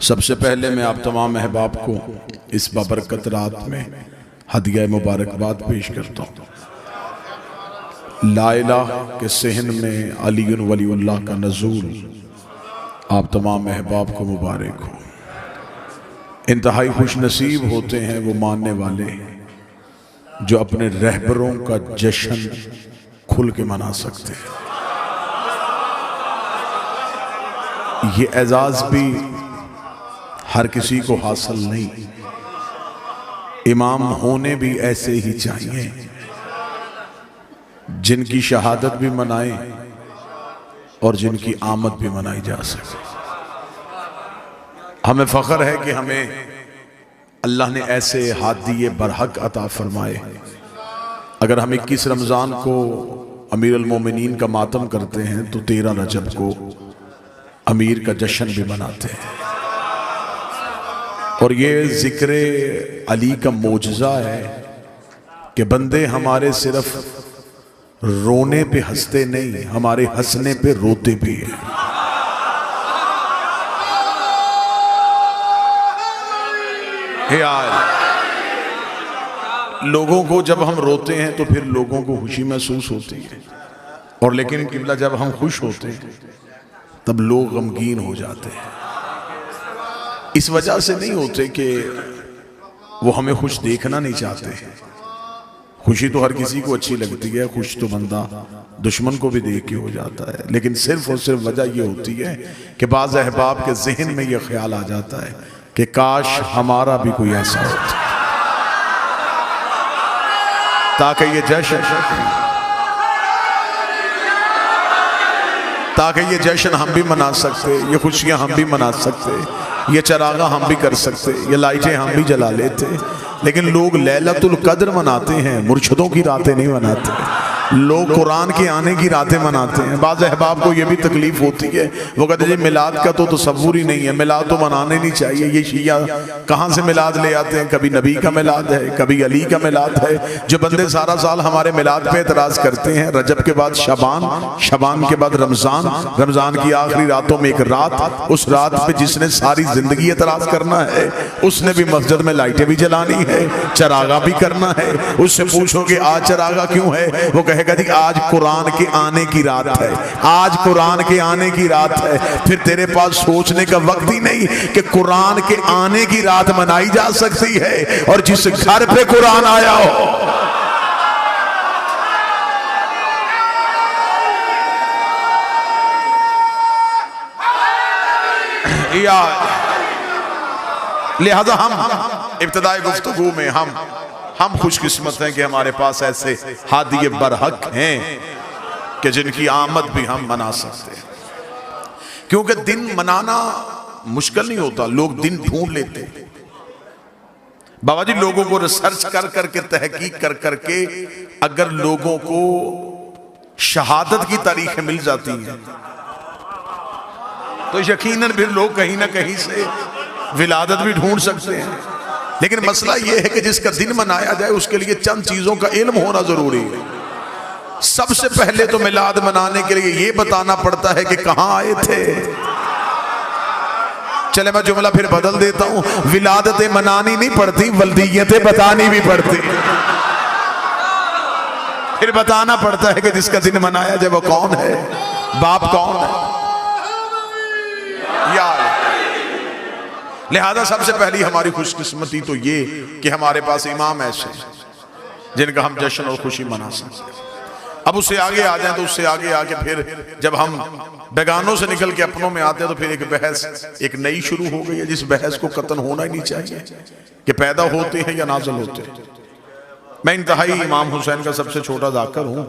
सबसे पहले मैं आप तमाम अहबाब को इस बाबरकत रात में हदिया मुबारकबाद पेश करता हूँ। ला इलाहा के सहन में अली वलीउल्लाह का नज़ूल आप तमाम अहबाब को मुबारक हो। इंतहाई खुश नसीब होते हैं वो मानने वाले जो अपने रहबरों का जश्न खुल के मना सकते हैं। ये एजाज़ भी हर किसी को हासिल नहीं। इमाम होने भी ऐसे ही चाहिए जिनकी शहादत भी मनाए और जिनकी आमद भी मनाई जा सके। हमें फ़ख्र है कि हमें अल्लाह ने ऐसे हादिये बरहक अता फरमाए। अगर हम 21 रमज़ान को अमीर अल मोमिनीन का मातम करते हैं तो 13 रजब को अमीर का जश्न भी मनाते हैं। और ये जिक्र अली का मोजज़ा है कि बंदे हमारे सिर्फ रोने पे हंसते नहीं, हमारे हंसने पे रोते भी हैं। यार लोगों को जब हम रोते हैं तो फिर लोगों को खुशी महसूस होती है, और लेकिन किबला जब हम खुश होते हैं तब लोग गमगीन हो जाते हैं। इस वजह से नहीं होते कि वो हमें खुश देखना नहीं चाहते हैं। खुशी तो हर किसी को अच्छी लगती है, खुश तो बंदा दुश्मन को भी देख के हो जाता है, लेकिन सिर्फ और सिर्फ वजह ये होती है कि बाज़ अहबाब के जहन में ये ख्याल आ जाता है कि काश हमारा भी कोई ऐसा होता ताकि ये जश्न हम भी मना सकते, ये खुशियां हम भी मना सकते, ये चरागा हम भी कर सकते, ये लाइटें हम भी जला लेते। लेकिन लोग लैलतुल कद्र मनाते हैं, मुर्शिदों की रातें नहीं मनाते। लोग कुरान के आने की रातें मनाते हैं। बाज़ अहबाब को ये भी तकलीफ होती है, वो कहते हैं मिलाद का तो तसव्वुर ही नहीं है, मिलाद तो मनाने नहीं चाहिए। ये शिया कहाँ से मिलाद ले आते हैं? कभी नबी का मिलाद है, कभी अली का मिलाद है। जो बंदे सारा साल हमारे मिलाद पे एतराज़ करते हैं, रजब के बाद शबान, शबान के बाद रमज़ान, रमज़ान की आखिरी रातों में एक रात, उस रात पे जिसने सारी जिंदगी एतराज़ करना है उसने भी मस्जिद में लाइटें भी जलानी है, चरागा भी करना है। उससे पूछोगे आज चरागा क्यों है? वो कहेगा जी आज कुरान के आने की रात है, आज कुरान के आने की रात है। फिर तेरे पास सोचने का वक्त ही नहीं कि कुरान के आने की रात मनाई जा सकती है और जिस घर पे कुरान आया हो। लिहाजा हम इब्तिदाई गुफ्तगू में हम खुशकिस्मत हैं कि हमारे पास ऐसे हादिये बरहक हैं कि जिनकी आमद भी हम मना सकते हैं। क्योंकि दिन मनाना मुश्किल नहीं होता, लोग दिन ढूंढ लेते हैं। बाबा जी लोगों को रिसर्च कर करके, तहकीक कर करके अगर लोगों को शहादत की तारीखें मिल जाती हैं तो यकीनन फिर लोग कहीं ना कहीं से विलादत भी ढूंढ सकते हैं। लेकिन मसला यह है कि जिसका दिन मनाया जाए उसके लिए चंद चीजों का इल्म होना जरूरी है। सबसे पहले तो मिलाद मनाने के लिए यह बताना पड़ता है कि कहां आए थे। चले मैं जुमला फिर बदल देता हूं, विलादतें मनानी नहीं पड़ती, वल्दियतें बतानी भी पड़ती। फिर बताना पड़ता है कि जिसका दिन मनाया जाए वो कौन है, बाप कौन है। यार लिहाजा सबसे पहली हमारी खुशकिस्मती तो ये कि हमारे पास इमाम ऐसे जिनका हम जश्न और खुशी मना सकते। अब उससे आगे आ जाए तो उससे आगे आके फिर जब हम बेगानों से निकल के अपनों में आते हैं तो फिर एक बहस एक नई शुरू हो गई है, जिस बहस को कतन होना ही नहीं चाहिए कि पैदा होते हैं या नाज़िल होते हैं। मैं इंतहाई इमाम हुसैन का सबसे छोटा जाकर हूं।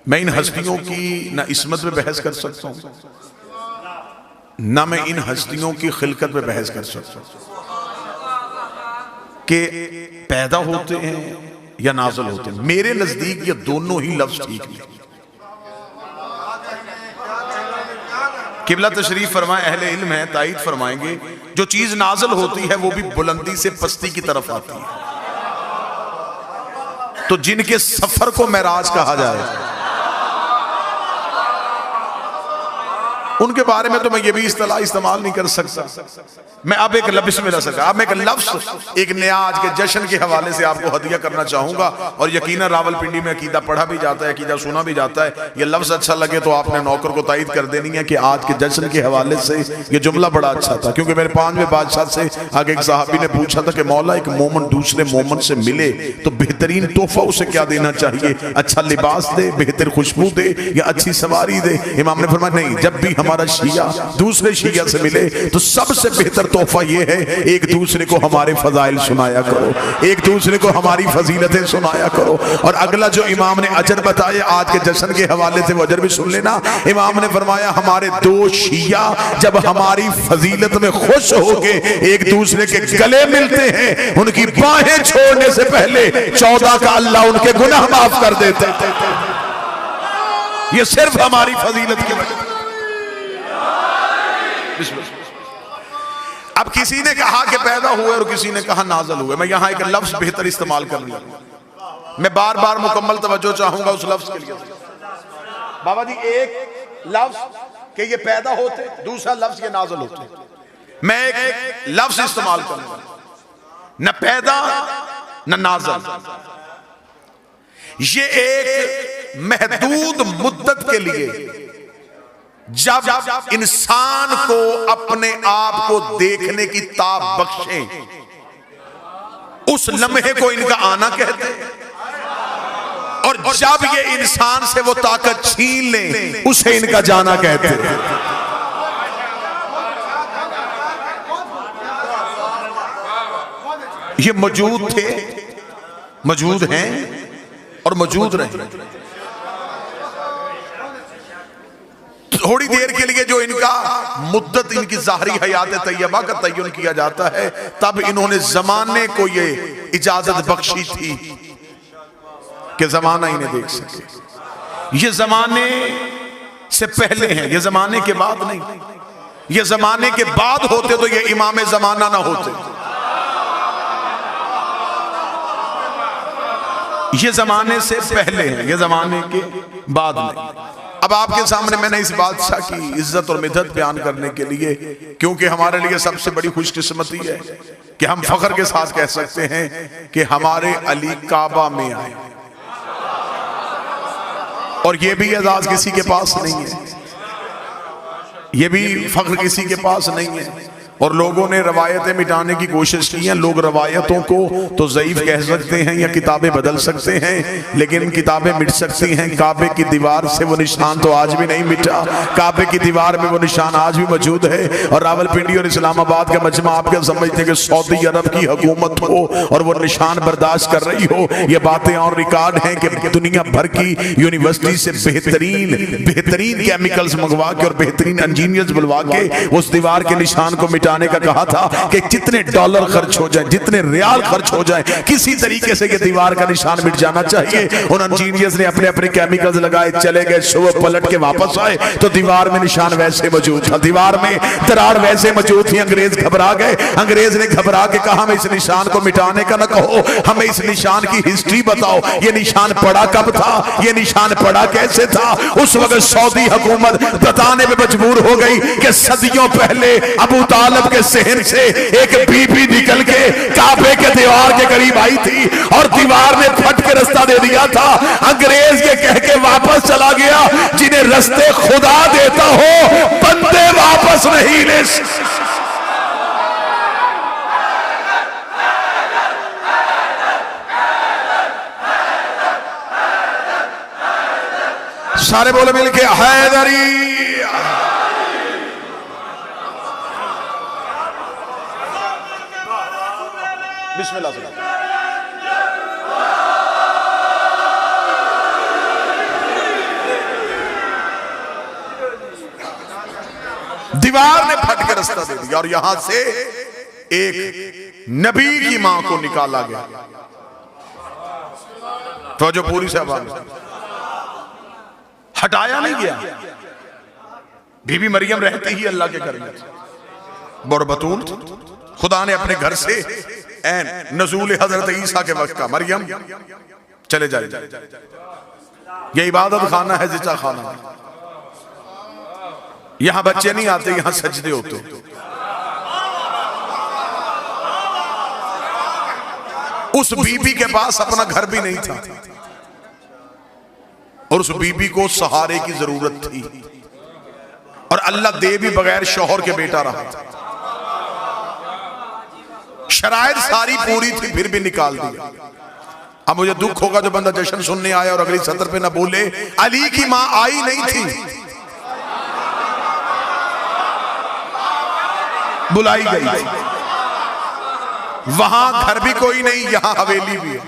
मैं इन हस्तियों की ना इस्मत में बहस कर सकता हूं, ना मैं इन हस्तियों की खिलकत पे बहस कर सकता हूं कि पैदा होते हैं या नाज़िल होते हैं। मेरे नजदीक ये दोनों ही लफ्ज ठीक नहीं। किबला तशरीफ फरमाए, अहले इल्म है ताईद फरमाएंगे, जो चीज नाज़िल होती है वो भी बुलंदी से पस्ती की तरफ आती है। तो जिनके सफर को मेराज कहा जाए उनके बारे में तो मैं ये भी इस्तेलाह इस्तेमाल नहीं कर सकता। मैं अब एक लफ्ज़ में रह सका, अब मैं एक लफ्ज़ एक नया आज के जश्न के हवाले से आपको हदिया करना चाहूंगा। और यकीनन रावलपिंडी में अकीदा पढ़ा भी जाता है, अकीदा सुना भी जाता है। ये लफ्ज़ अच्छा लगे तो आपने नौकर को तायद कर देनी है कि आज के जश्न के हवाले से ये जुमला बड़ा अच्छा था। क्योंकि मेरे 5वें बादशाह से आगे एक साहबी ने पूछा था कि मौला एक मोमन दूसरे मोमन से मिले तो बेहतरीन तोहफा उसे क्या देना चाहिए? अच्छा लिबास दे, बेहतर खुशबू दे, या अच्छी सवारी दे? इमाम ने फरमाया नहीं, जब भी हमारा शिया दूसरे शिया से मिले तो सबसे बेहतर तोहफा ये है एक दूसरे को हमारे फजाइल सुनाया करो, एक दूसरे को हमारी फजीलतें सुनाया करो। और अगला जो इमाम ने अजर बताया आज के जश्न के हवाले से वो अजर भी सुन लेना। इमाम ने फरमाया हमारे 2 शिया जब हमारी फजीलत में खुश होके एक दूसरे के गले मिलते हैं, उनकी बाहें छोड़ने से पहले 14 का अल्लाह उनके गुनाह माफ कर देते हैं। ये सिर्फ हमारी फजीलत की वजह। अब किसी ने कहा कि पैदा हुए और किसी ने कहा नाज़िल हुए। मैं यहां एक लफ्ज बेहतर इस्तेमाल कर लूं, मैं बार बार मुकम्मल तवज्जो चाहूंगा उस लफ्ज के लिए। बाबा जी एक लफ्ज कि ये पैदा होते, दूसरा लफ्ज ये नाज़िल होते। मैं एक लफ्ज इस्तेमाल करूंगा, न पैदा न नाज़िल। ये एक महदूद मुद्दत के लिए जब इंसान को अपने आप को देखने की ताब बख्शे उस लम्हे को इनका आना कहते हैं। और जब ये इंसान से वो ताकत छीन ले उसे इनका जाना कहते हैं। ये मौजूद थे, मौजूद हैं और मौजूद रहे। थोड़ी देर के लिए जो इनका मुद्दत इनकी ज़ाहरी हयात तैयबा का तय्युन किया जाता है, तब इन्होंने जमाने को ये इजाजत बख्शी थी कि जमाना इन्हें देख सके। ये जमाने से पहले हैं, ये जमाने के बाद नहीं। ये जमाने के बाद होते तो ये इमाम जमाना ना होते। ये जमाने से पहले हैं, ये जमाने के बाद नहीं। अब आपके सामने मैंने इस बादशाह की इज्जत और मिदत बयान करने के लिए, क्योंकि हमारे लिए सबसे बड़ी खुशकिस्मती है कि हम फख्र के साथ कह सकते हैं कि हमारे अली काबा में आए। और ये भी एजाज किसी के पास नहीं है, ये भी फख्र किसी के पास नहीं है। और लोगों ने रवायतें मिटाने की कोशिश की है। लोग रवायतों को तो ज़ईफ कह सकते हैं या किताबें बदल सकते हैं, लेकिन किताबें मिट सकती हैं। काबे की दीवार से वो निशान तो आज भी नहीं मिटा, काबे की दीवार में वो निशान आज भी मौजूद है। और रावलपिंडी और इस्लामाबाद का मजमा आप क्या समझते हैं कि सऊदी अरब की हुकूमत हो और वो निशान बर्दाश्त कर रही हो? ये बातें और रिकॉर्ड हैं कि दुनिया भर की यूनिवर्सिटी से बेहतरीन केमिकल्स मंगवा के और बेहतरीन इंजीनियर्स बुलवा के उस दीवार के निशान को मिटाने का कहा था कि जितने डॉलर खर्च हो जाए, जितने रियाल खर्च हो जाए, किसी तरीके से ये दीवार का निशान मिट जाना चाहिए। उन इंजीनियर्स ने अपने अपने केमिकल्स लगाए, चले गए, सुबह पलट के वापस आए तो दीवार में निशान वैसे मौजूद था, दीवार में दरार वैसे मौजूद थी। अंग्रेज घबरा गए, अंग्रेज ने घबरा के कहा हमें इस निशान को मिटाने का न कहो, हमें इस निशान की हिस्ट्री बताओ। ये निशान पड़ा कब था, ये निशान पड़ा कैसे था? उस वक्त सऊदी हुकूमत बताने में मजबूर हो गई कि सदियों पहले अबू तालिब के सहन से एक बीबी निकल के काबे के दीवार के करीब आई थी और दीवार ने फट के रास्ता दे दिया था। अंग्रेज ये कह के वापस चला गया, जिन्हें रास्ते खुदा देता हो बंदे वापस नहीं ले। सारे बोले मिलके हैदरी। बिस्मिल्लाह। दीवार ने फट के रास्ता दे दिया और यहां से एक नबी की मां को निकाला गया। तो जो पूरी साहबान हटाया नहीं गया। बीबी मरियम रहती ही अल्लाह के घर में बरबतूल, खुदा ने अपने घर से नज़ूल हजरत ईसा के वक्त का, मरियम चले जाए, ये इबादत खाना है, जिचा खाना, यहां बच्चे नहीं आते, यहां सजदे होते। उस बीबी के पास अपना घर भी नहीं था और उस बीबी को सहारे की जरूरत थी, और अल्लाह दे भी बगैर शौहर के बेटा रहा था। शराइत सारी पूरी थी, फिर भी निकाल दिया। अब मुझे दुख होगा जो बंदा जश्न सुनने आया और अगली सत्र पे ना बोले अली की मां आई नहीं थी, बुलाई गई थी। वहां घर भी कोई नहीं, यहां हवेली भी है।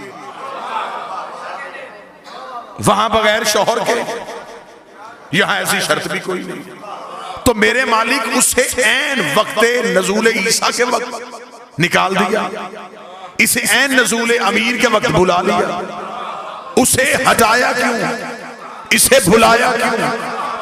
वहां बगैर शौहर के, यहां ऐसी शर्त भी कोई नहीं। तो मेरे मालिक उसे ऐन वक्ते नजूल ईसा के वक्त निकाल दिया, इसे ऐन नजूल अमीर के वक्त बुला लिया। उसे हटाया क्यों, इसे बुलाया क्यों,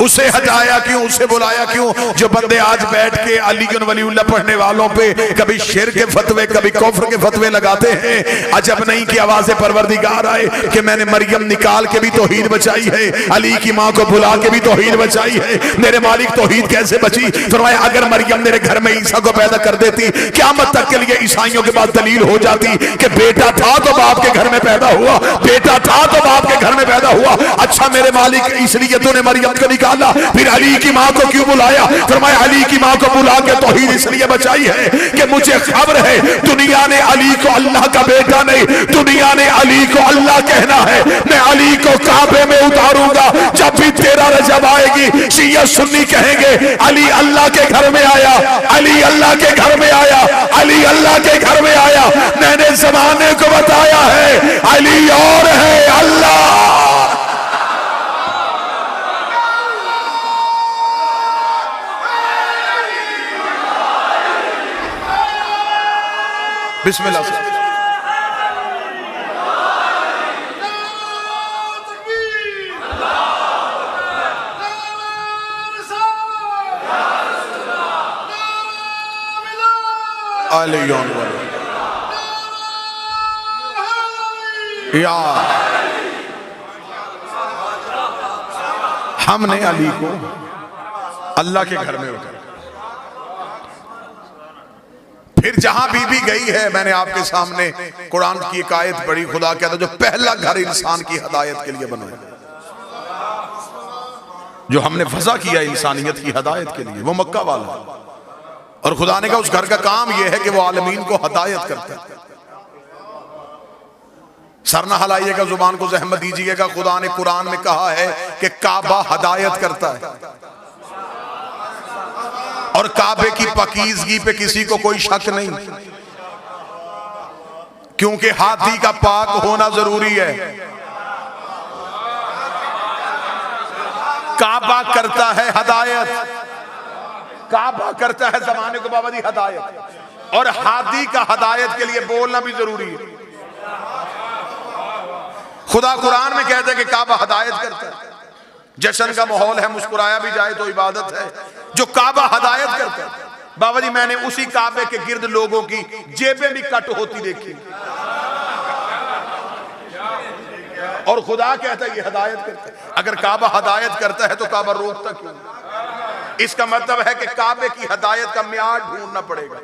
उसे हटाया क्यों, उसे बुलाया क्यों? जो बंदे आज बैठ के अली वलीउल्लाह पढ़ने वालों पे कभी शिर के फतवे कभी कुफ्र के फतवे लगाते हैं, अजब नहीं कि आवाज़े परवरदिगार आए कि मैंने मरियम निकाल के भी तौहीद बचाई है, अली की मां को बुला के भी तौहीद बचाई है। मेरे मालिक तौहीद कैसे बची? फरमाया अगर मरियम मेरे घर में ईसा को पैदा कर देती, क़यामत तक के लिए ईसाइयों के पास दलील हो जाती कि बेटा था तो बाप के घर में पैदा हुआ, बेटा था तो बाप के घर में पैदा हुआ। अच्छा मेरे मालिक इसलिए तूने मरियम को निकाला, फिर अली की मां को क्यों बुलाया? फरमाया अली की मां को बुला के तौहीद इसलिए बचाई है कि मुझे खबर है दुनिया ने अली को अल्लाह का बेटा नहीं, दुनिया ने अली को अल्लाह कहना है। मैं अली को काबे में उतारूंगा, जब भी तेरा रजब आएगी शिया सुन्नी कहेंगे अली अल्लाह के घर में आया, अली अल्लाह के घर में आया, अली अल्लाह के घर में आया। मैंने जमाने को बताया है अली और है अल्लाह। बिस्मिल्लाह से या हमने अली को अल्लाह के घर में उतारा। फिर जहां बीबी गई है, मैंने आपके सामने कुरान की एक आयत पढ़ी, खुदा कहता जो पहला घर इंसान की हदायत के लिए बनाया, जो हमने फजा किया इंसानियत की हदायत के लिए, वो मक्का वाला। और खुदा ने कहा उस घर का काम यह है कि वो आलमीन को हदायत करता है। सर ना हलाइएगा, जुबान को जहमत दीजिएगा। खुदा ने कुरान में कहा है कि काबा हदायत करता है, और काबे की पकीजगी पे किसी को कोई शक नहीं, क्योंकि हाथी का पाक होना जरूरी है। काबा करता है हदायत, काबा करता है जमाने को बाबा दी हदायत, और हाथी का हदायत के लिए बोलना भी जरूरी है। खुदा कुरान में कहता है कि काबा हदायत करता है। जश्न का माहौल है, मुस्कुराया भी जाए तो इबादत है। जो काबा हदायत करता है, बाबा जी मैंने उसी काबे के गिर्द लोगों की जेबें भी कट होती देखी, और खुदा कहता है ये हदायत करता है। अगर काबा हदायत करता है तो काबा रोकता क्यों? इसका मतलब है कि काबे की हदायत का मियाद ढूंढना पड़ेगा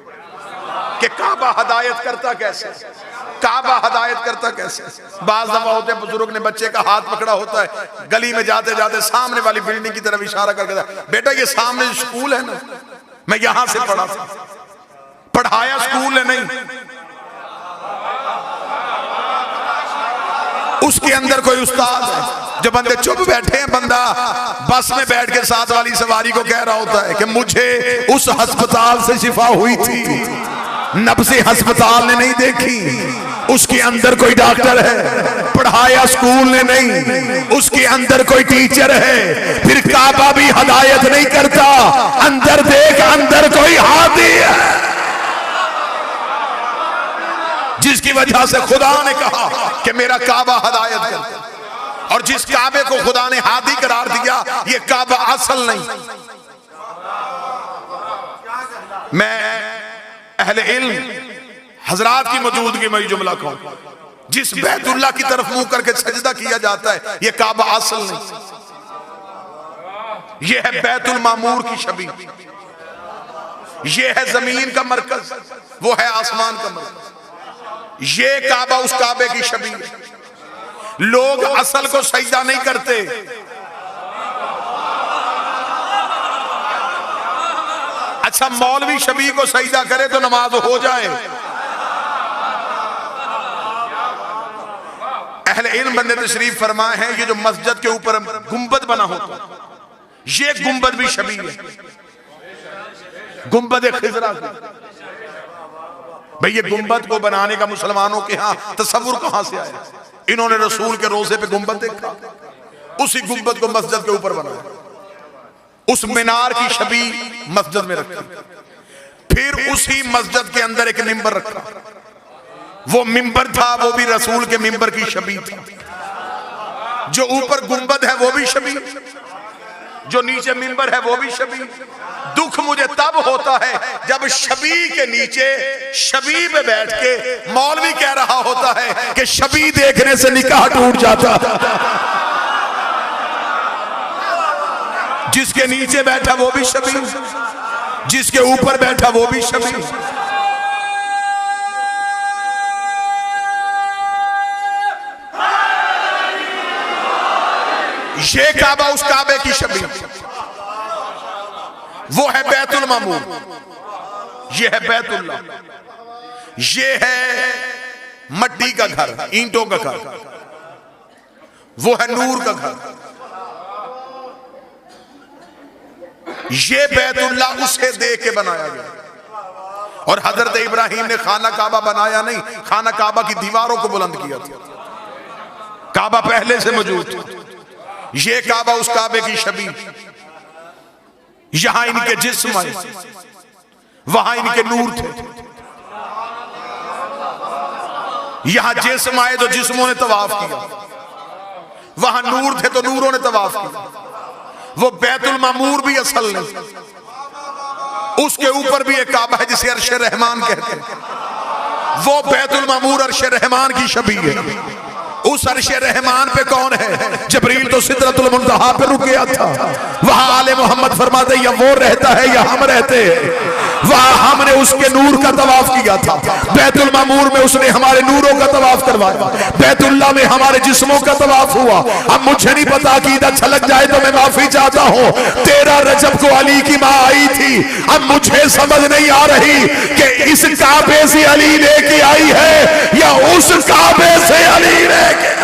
कि काबा हदायत करता कैसे, काबा हदायत करता कैसे। बाज दफा होते बुजुर्ग ने बच्चे का हाथ पकड़ा होता है, गली में जाते जाते सामने वाली बिल्डिंग की तरफ इशारा करके बेटा ये सामने स्कूल है ना, मैं यहां से पढ़ा था, पढ़ाया स्कूल है नहीं, उसके अंदर कोई उस्ताद है। जो बंदे चुप बैठे हैं, बंदा बस में बैठ के साथ वाली सवारी को कह रहा होता है कि मुझे उस अस्पताल से शिफा हुई थी, नब्ज़े अस्पताल ने नहीं देखी, उसके अंदर कोई डॉक्टर है, पढ़ाया स्कूल ने नहीं, उसके अंदर कोई टीचर है। फिर काबा भी हदायत नहीं करता, अंदर देख अंदर कोई हादी है, जिसकी वजह से खुदा ने कहा कि मेरा काबा हदायत करता। और जिस काबे को खुदा ने हादी करार दिया, ये काबा असल नहीं। मैं अहले इल्म हजरात की मौजूदगी में जुमला कहूं, जिस बैतुल्लाह की तरफ मुंह करके सजदा किया जाता है, ये काबा असल नहीं। ये है बैतुल मामूर की छवि, ये है जमीन का मरकज, वो है आसमान का मरकज। ये काबा उस काबे की छवि है। लोग असल को सजदा नहीं करते, अच्छा मौलवी छवि को सजदा करे तो नमाज हो जाए। अहले इल्म बंदे तशरीफ फरमाए हैं, ये जो मस्जिद के ऊपर गुंबद बना होता ये गुंबद भी छवि है, गुंबद खिजरा की। भाई ये गुंबद को बनाने का मुसलमानों के यहाँ तसव्वुर कहां से आया? इन्होंने रसूल के रोजे पे गुंबद देखा, उसी गुंबद को मस्जिद के ऊपर बनाया, उस मीनार की छवि मस्जिद में रखी, फिर उसी मस्जिद के अंदर एक मिंबर रखा। वो मिंबर था वो भी रसूल के मिंबर की छवि थी। जो ऊपर गुंबद है वो भी छवि, जो नीचे मिंबर है वो भी छवि। दुख मुझे तब होता है जब छवि के नीचे छवि पे बैठ के मौलवी कह रहा होता है कि छवि देखने से निकाह टूट जाता। जिसके नीचे बैठा वो भी छवि, जिसके ऊपर बैठा वो भी छवि। ये काबा उस काबे की छवि, वो है बैतुल मामूर, ये है बैतुल्ला, ये है मट्टी का घर, ईंटों का घर, वो है नूर का घर। ये बैतुल्ला उसे देख के बनाया गया। और हजरत इब्राहिम ने खाना काबा बनाया नहीं, खाना काबा की दीवारों को बुलंद किया था। काबा पहले से मौजूद था। ये काबा उस काबे की छवि, यहां इनके जिस्म आए, वहां इनके नूर थे। यहां जिस्म आए तो जिस्मों ने तवाफ किया, वहां नूर थे तो नूरों ने तवाफ किया। वो बैतुल मामूर भी असल नहीं, उसके ऊपर भी एक काबा है जिसे अर्श रहमान कहते हैं। वो बैतुल मामूर अर्श रहमान की छवि है। उस अर्श रहमान पे कौन है? जबरील तो सिदरतुल मुंतहा पे रुक गया था। वहां आले मोहम्मद फरमाते या वो रहता है या हम रहते हैं। वहां हमने उसके नूर का तवाफ किया था। बैतुल मामूर में उसने हमारे नूरों का तवाफ करवाया। बैतुल्लाह में हमारे जिस्मों का तवाफ हुआ। अब मुझे नहीं पता अकीदा छलक जाए तो मैं माफी चाहता हूँ। 13 रजब को अली की माँ आई थी। अब मुझे समझ नहीं आ रही कि इस काबे से अली लेके आई है या उस काबे से अली लेके।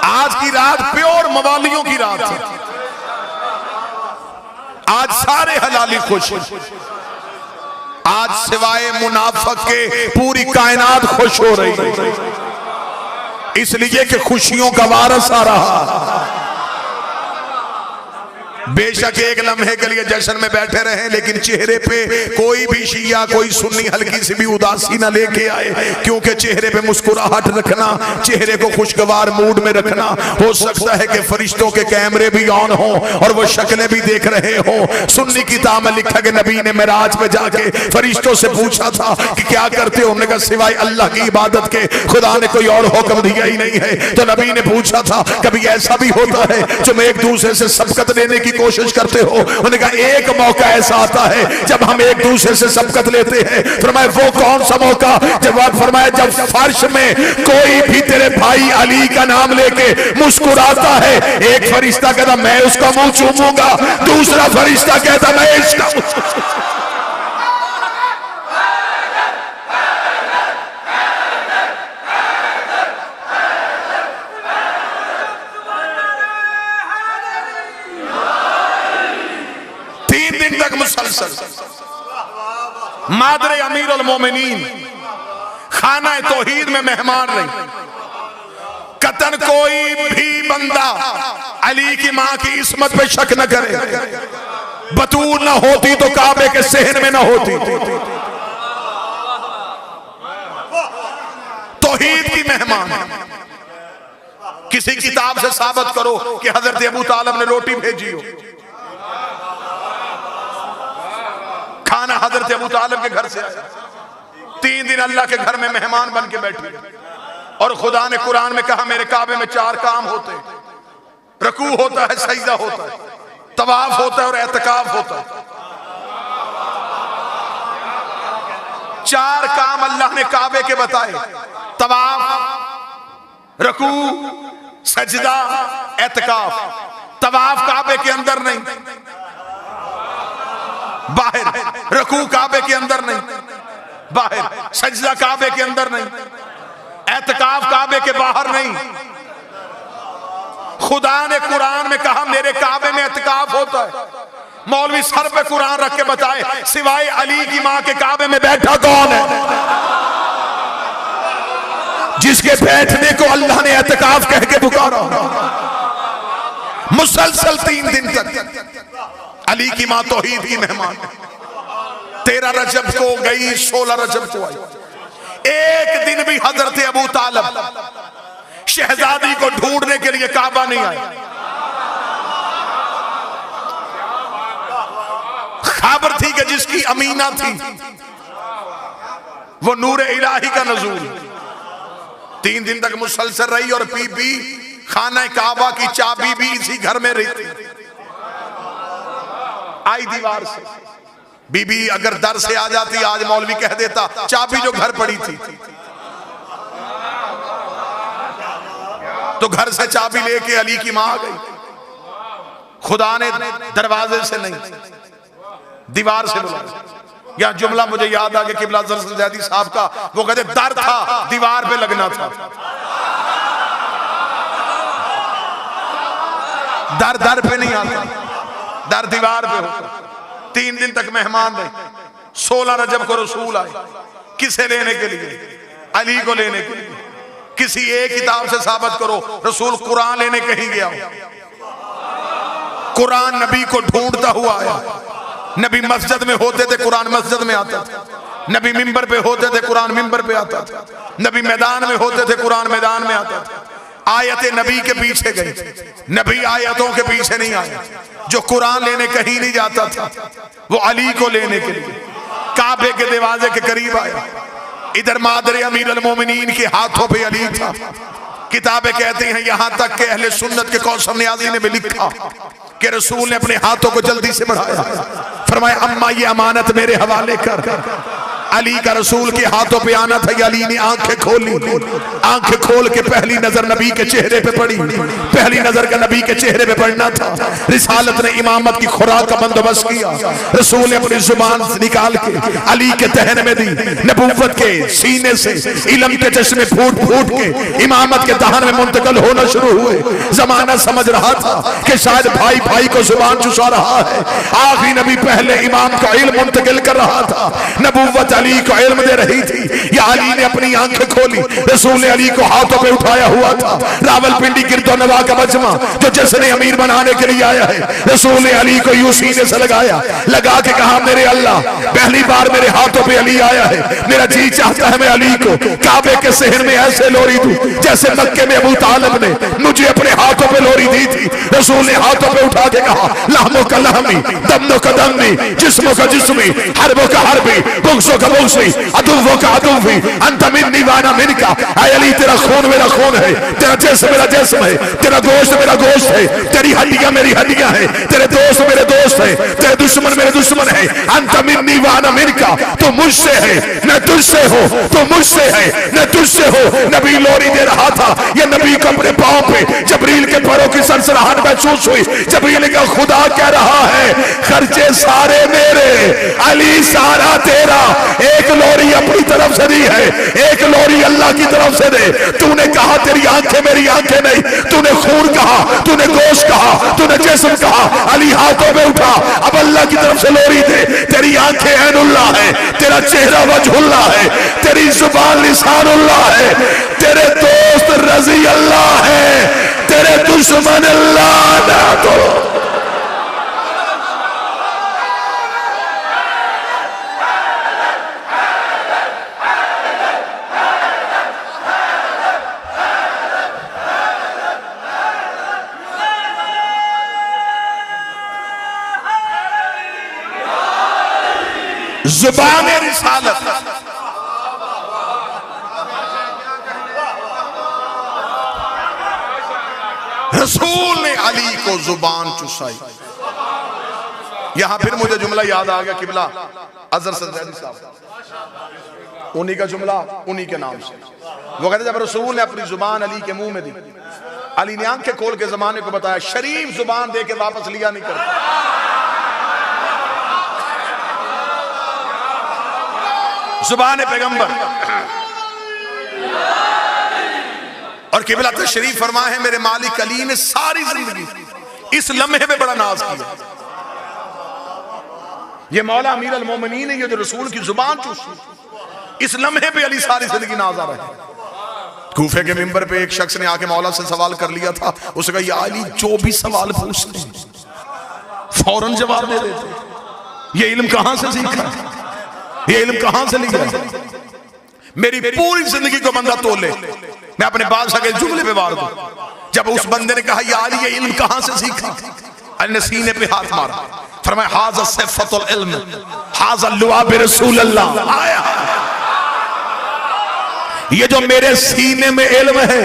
आज की रात प्योर मवालियों की रात है। आज सारे हलाली खुश, आज सिवाय मुनाफिक के पूरी कायनात खुश हो रही है, इसलिए कि खुशियों का वारस आ रहा। बेशक एक लम्हे के लिए जश्न में बैठे रहे, लेकिन चेहरे पे कोई भी शिया कोई सुन्नी हल्की सी भी उदासी ना लेके आए, क्योंकि चेहरे पे मुस्कुराहट रखना, चेहरे को खुशगवार मूड में रखना। हो सकता है कि फरिश्तों के कैमरे भी ऑन हो और वो शक्लें भी देख रहे हो। सुन्नी किताब में लिखा कि नबी ने मेराज में जाके फरिश्तों से पूछा था कि क्या करते हो? उन्होंने कहा सिवाय अल्लाह की इबादत के खुदा ने कोई और हुक्म दिया ही नहीं है। तो नबी ने पूछा था कभी ऐसा भी होता है जब एक दूसरे से सबकत लेने की कोशिश करते हो? उन्होंने कहा एक मौका ऐसा आता है जब हम एक दूसरे से सबकत लेते हैं। फरमाया वो कौन सा मौका? जवाब फरमाया जब फर्श में कोई भी तेरे भाई अली का नाम लेके मुस्कुराता है, एक फरिश्ता कहता मैं उसका मुंह चूमूंगा, दूसरा फरिश्ता कहता मैं इसका। मादरे अमीरुल मोमिनीन खाना तौहीद में मेहमान रही। कतन कोई भी बंदा अली की मां की इस्मत पे शक न करे। बतूल न होती तो काबे के सहन में न होती। तौहीद की मेहमान, किसी किताब से साबित करो कि हजरत अबू तालिब ने रोटी भेजी हो। खाना हजरत अबू तालिब के घर से आया। 3 दिन अल्लाह के घर में मेहमान बन के बैठे और खुदा ने कुरान में कहा मेरे काबे में 4 काम होते, रकू होता है, सजदा होता है, तवाफ होता है और एतकाफ होता है। 4 काम अल्लाह ने काबे के बताए, तवाफ, रकू, सजदा, एतकाफ। तवाफ काबे के अंदर नहीं, बाहर। रकू काबे के अंदर नहीं, बाहर। सजदा काबे के अंदर नहीं, एतकाफ काबे के बाहर नहीं। खुदा ने कुरान में कहा मेरे काबे में एतकाफ होता है। मौलवी सर पे कुरान रख के बताए सिवाय अली की मां के काबे में बैठा कौन है जिसके बैठने को अल्लाह ने एतकाफ कह के पुकारा। मुसलसल 3 दिन तक अली की मां तौहीद की मेहमान। 13 रजब को गई, 16 रजब को आई। एक दिन भी हजरत अबू तालिब शहजादी को ढूंढने के लिए काबा नहीं आए। खबर थी कि जिसकी अमीना थी वो नूर इलाही का नजूल। 3 दिन तक मुसलसल रही और बीबी खाना काबा की चाबी भी इसी घर में रहती। आई दीवार से। बीबी अगर दर से आ जाती, आज मौलवी कह देता चाबी जो घर पड़ी थी, तो घर से चाबी लेके अली की मां आ गई। खुदा ने दरवाजे से नहीं, दीवार से बुलाया। यह जुमला मुझे याद आ गया किबला जैदी साहब का। वो कहते दर था, दीवार पे लगना था। दर दर पे नहीं आता, दर दीवार पे होता। 3 दिन तक मेहमान रहे। 16 रजब को रसूल आए। किसे लेने के लिए? अली को लेने के लिए। किसी एक किताब से साबित करो रसूल कुरान लेने कहीं गया हो। कुरान नबी को ढूंढता हुआ आया। नबी मस्जिद में होते थे, कुरान मस्जिद में आता था। नबी मिंबर पे होते थे, कुरान मिंबर पे आता था। नबी मैदान में होते थे, कुरान मैदान में आता था। आयतें नबी के पीछे गई, नबी आयतों के पीछे नहीं आया। जो कुरान लेने कहीं नहीं जाता था वो अली को लेने के लिए काबे के दरवाजे के करीब आया। इधर मादर अमीर अल मोमिनीन के हाथों पे अली था। किताबें कहती हैं यहां तक कि अहले सुन्नत के कौसम नियाज़ी ने भी लिखा कि रसूल ने अपने हाथों को जल्दी से बढ़ाया, फरमाया अम्मा ये अमानत मेरे हवाले कर। अली का रसूल के हाथों पे आना था। अली ने आंखें खोली। आंखें खोल के पहली नजर नबी के चेहरे पे पड़ी। पहली नजर का नबी के चेहरे पे पड़ना था। रिसालत ने इमामत की खुराक का बंदोबस्त किया। रसूल ने अपनी जुबान से निकाल के अली के दहन में दी। नबूवत के सीने से इल्म के चश्मे फूट फूट के इमामत के दहन में मुंतकिल होना शुरू हुए। जमाना समझ रहा था कि शायद भाई भाई को जुबान चुसा रहा है। आखिरी नबी पहले इमाम का इल्म मुंतकिल कर रहा था। नबूवत अली को इल्म दे रही थी। या अली ने अपनी आंखें खोली। रसूल ने अली को हाथों पे उठाया हुआ था। रावलपिंडी गिरदोनवा का मजमा जो जश्न अमीर बनाने के लिए आया है, रसूल ने अली को यूं सीने से लगाया, लगा के कहा मेरे अल्लाह पहली बार मेरे हाथों पे अली आया है। मेरा जी चाहता है मैं अली को काबे के शहर में ऐसे लोरी दूं जैसे मक्के में अबू तालिब ने मुझे अपने हाथों पे लोरी दी थी। रसूल ने हाथों पे उठा के कहा लहमो का लहमी, दमो का दमी, जिस्मों का जिस्मी, हरबों का हरबी, बुग्सों का बुग्सी, अदुव्वों का अदुव्वी, अंत मिन्नी वाना मिनका। ऐ अली तेरा खून मेरा खून है, तेरा जिस्म मेरा जिस्म है, तेरा गोश्त मेरा गोश्त है, तेरी हड्डियां मेरी हड्डियां हैं, तेरे दोस्त मेरे दोस्त है, तेरे दुश्मन मेरे दुश्मन है। अंत मिन्नी वाना मिनका, तू मुझसे है मैं तुझसे हो, तू मुझसे है मैं तुझसे हो। नबी लोरी दे रहा था। ये नबी को अपने पांव पे जबरील के पैरों की सनसनाहट महसूस हुई। जबरील का खुदा कह रहा है खर्चे सारे मेरे, अली सारा तेरा। एक लोरी अपनी तरफ से दी है, एक लोरी अल्लाह की तरफ से दे। तूने कहा तेरी आंखें मेरी आंखें नहीं, तूने खून कहा, तूने गोश्त कहा, तूने जिस्म कहा। अली हाथों में उठा, अब अल्लाह की तरफ से लोरी दे। तेरी आंखें ऐनुल्लाह है, तेरा चेहरा वजहुल्लाह है, तेरी जुबान लिसानुल्लाह है, तेरे दोस्त रजी अल्लाह है, तेरे दुश्मन अल्लाह ना तो। जुबान रिसालत। रसूल ने अली को जुबान चुसाई। यहां फिर मुझे जुमला याद आ गया, किबला अजहर सज्जादी साहब, उन्हीं का जुमला उन्हीं के नाम से। वो कहते जब रसूल ने अपनी जुबान अली के मुंह में दी, अली ने आंखें खोल के जमाने को बताया, शरीफ जुबान दे के वापस लिया नहीं करता। जुबान पैगंबर और किबला तशरीफ फरमा है, मेरे मालिक अली ने सारी जिंदगी इस लम्हे में बड़ा नाज किया। ये मौला अमीर अल मोमिनीन है, ये जो रसूल की जुबान चूसी, इस लम्हे पे अली सारी जिंदगी नाज आ रहा है। कूफे के मिंबर पे एक शख्स ने आके मौला से सवाल कर लिया था। उसने कहा, या अली जो भी सवाल पूछते फौरन जवाब दे देते, ये इल्म कहां से सीखा, ये इल्म कहां से लिखा? मेरी पूरी जिंदगी को बंदा तोले, मैं अपने बादशाह के जुमले पे वार दूं। जब उस बंदे ने कहा, या अली ये इल्म कहां से सीखा, अली ने सीने पे हाथ मारा, फरमाया, हाज़ा सिफ़तुल इल्म, हाज़ा लुआब रसूलुल्लाह। आया, ये जो मेरे सीने में इल्म है,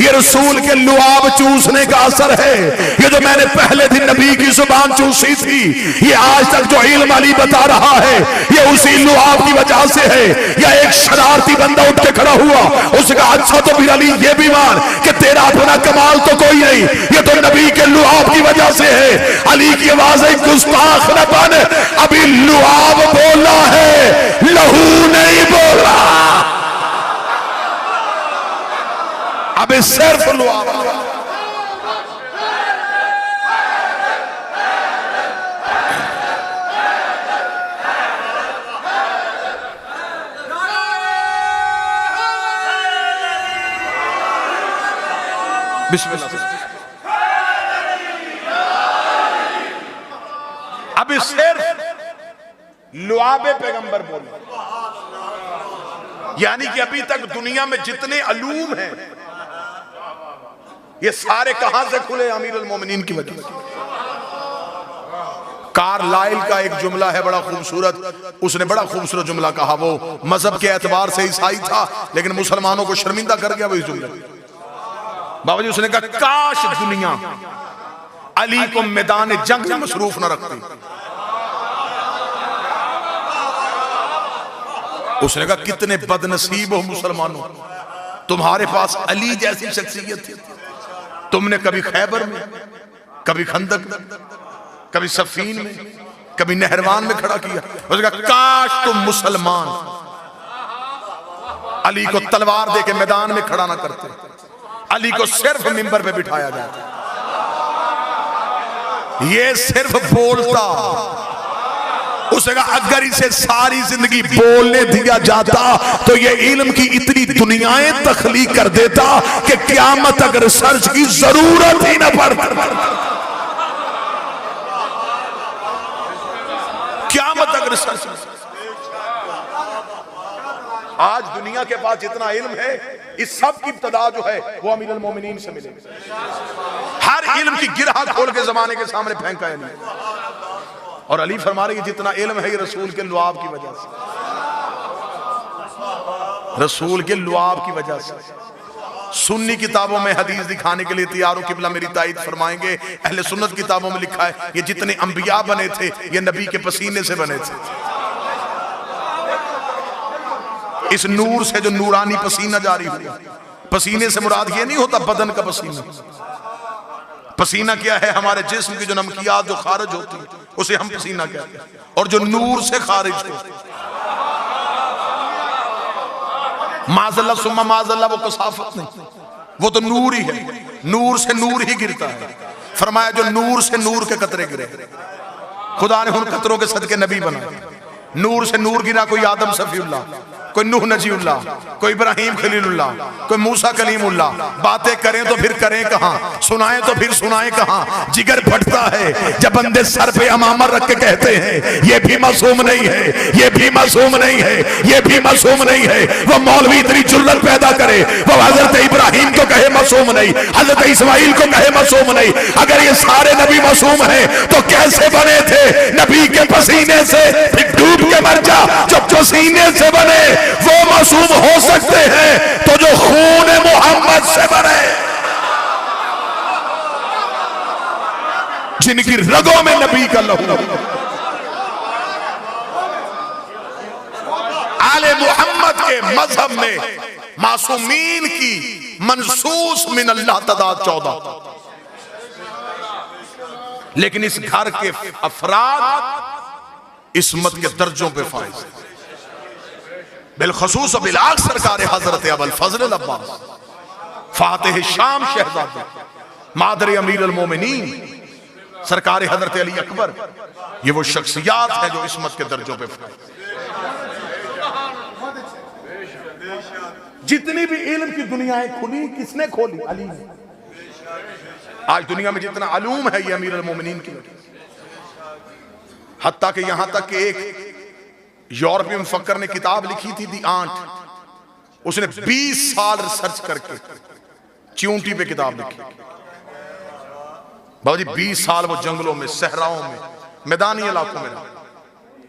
ये रसूल के लुआब चूसने का असर है। ये जो मैंने पहले दिन नबी की जुबान चूसी थी, ये आज तक जो इल्म अली बता रहा है, ये उसी लुआब की वजह से है। या एक शरारती बंदा उठ के खड़ा हुआ, उसका अच्छा तो फिर अली ये भी मान कि तेरा अपना कमाल तो कोई नहीं, ये तो नबी के लुआब की वजह से है। अली की आवाज है, गुस्ताख न बन, अभी लुआब बोला है, लहू नहीं बोला। अब सिर्फ लुआब। बिस्मिल्लाह। अब सिर्फ लुआबे पैगंबर बोले, यानी कि अभी तक दुनिया में जितने अलूम हैं, ये सारे कहां से खुले? अमीर अल मोमिनीन की वजह से। कार्लाइल का एक जुमला है बड़ा खूबसूरत, उसने बड़ा खूबसूरत जुमला कहा। वो मजहब के एतबार से ईसाई था, लेकिन मुसलमानों को शर्मिंदा कर गया वही जुमला। बाबा जी उसने कहा, काश दुनिया अली को मैदान जंग में मसरूफ न रखती। उसने कहा, कितने बदनसीब हो मुसलमानों, तुम्हारे पास अली जैसी शख्सियत थी। तुमने कभी खैबर में, कभी खंदक, कभी सफीन में, कभी नहरवान में खड़ा किया। उसने कहा, काश तुम मुसलमान अली को तलवार दे के मैदान में खड़ा ना करते, अली को सिर्फ मिंबर पे बिठाया जाता। ये सिर्फ बोलता। उसने कहा, अगर इसे सारी जिंदगी बोलने दिया जाता तो ये इल्म की इतनी दुनियाएं तख्लीक कर देता कि क़यामत तक रिसर्च की जरूरत ही न पड़ती। क़यामत तक रिसर्च। आज दुनिया के पास जितना इल्म है, इस सब की इब्तदा जो है वो अमीर अल मोमिनीन से मिले। हर इल्म की गिरहा खोल के जमाने के सामने फेंका है। और अली फरमा रहे, जितना इल्म है ये रसूल के लुआब की वजह से, रसूल के लुआब की वजह से। सुन्नी किताबों में हदीस दिखाने के लिए तैयार हो, किबला मेरी ताईद फरमाएंगे। अहले सुन्नत किताबों में लिखा है, ये जितने अंबिया बने थे ये नबी के पसीने से बने थे। इस नूर से जो नूरानी पसीना जारी हुआ, पसीने से मुराद ये नहीं होता बदन का पसीना। पसीना क्या है? हमारे जिस्म की जो नमकियात जो खारिज होती है उसे हम पसीना कहते हैं। और जो नूर से खारिज हो, माज़अल्लाह सुम्मा माज़अल्लाह, वो कसाफत नहीं, वो तो नूर ही है। नूर से नूर ही गिरता है। फरमाया, जो नूर से नूर के कतरे गिरे, खुदा ने उन कतरों के सदके नबी बनाए। नूर से नूर गिरा, कोई आदम सफीउल्लाह, कोई नूह नजीउल्लाह, कोई इब्राहिम खलीलुल्लाह, कोई मूसा कलीमुल्लाह। बातें करें तो फिर करें कहां, सुनाएं तो फिर सुनाएं कहां। जिगर फटता है जब बंदे सर पे अमामा रख के कहते हैं ये भी मासूम नहीं है, ये भी मासूम नहीं है, ये भी मासूम नहीं है। वो मौलवी इतनी जुर्रत पैदा करे, वो हजरत इब्राहिम को कहे मासूम नहीं, हजरत इस्माइल को कहे मासूम नहीं। अगर ये सारे नबी मासूम हैं तो कैसे बने थे? नबी के पसीने से, फिर डूब के के मर जा। जब जो सीने से बने वो मासूम हो सकते हैं तो जो खून मोहम्मद से बने, जिनकी रगों में नबी का लहू, आले मोहम्मद के मजहब में मासूमीन की मनसूस मिन अल्लाह तदाद 14, लेकिन इस घर के अफराद इस्मत के दर्जों पे फाइज, बिलखसूस बिलाग सरकार हजरत अबुल फजल अब्बास फातिह शाम शहजादा मादर अमीर अल मोमिनीन सरकार हजरत अली अकबर, ये वो शख्सियात है जो इस्मत के दर्जों पे फाइज। जितनी भी इल्म की दुनियाएं खुली, किसने खोली? अली ने। आज दुनिया में जितना अलूम है ये अमीर अल मोमिनीन की, हत्ता कि यहां तक कि एक यूरोपीय मुफक्कर ने किताब लिखी थी दी आंट, उसने 20 साल रिसर्च करके चींटी पे किताब लिखी। बाबा जी 20 साल वो जंगलों में, सहराओं में, मैदानी इलाकों में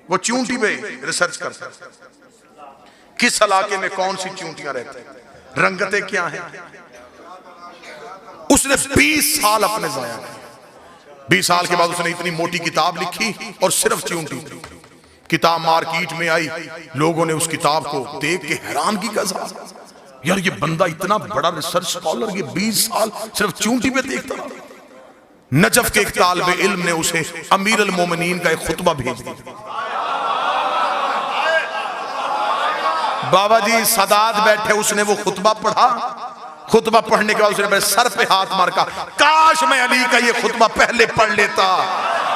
वो चींटी पे रिसर्च करता, किस इलाके में कौन सी चींटियां रहती, रंगतें क्या हैं। उसने 20 साल अपने जाया किए। 20 साल के बाद उसने इतनी मोटी किताब लिखी और सिर्फ चींटी थी। किताब मार्केट में आई, लोगों ने उस किताब को देख के हैरानगी का इजहार, यार ये बंदा इतना बड़ा रिसर्च स्कॉलर, ये 20 साल सिर्फ चींटी पे देखता रहा। नजफ के एक तालिबे इल्म ने उसे अमीर अल मोमिनीन का एक खुतबा भेज दिया। बाबा जी सदात बैठे, उसने वो खुतबा पढ़ा। खुतबा पढ़ने के बाद उसने मेरे सर पे हाथ मार का, काश मैं अली का ये खुतबा पहले पढ़ लेता,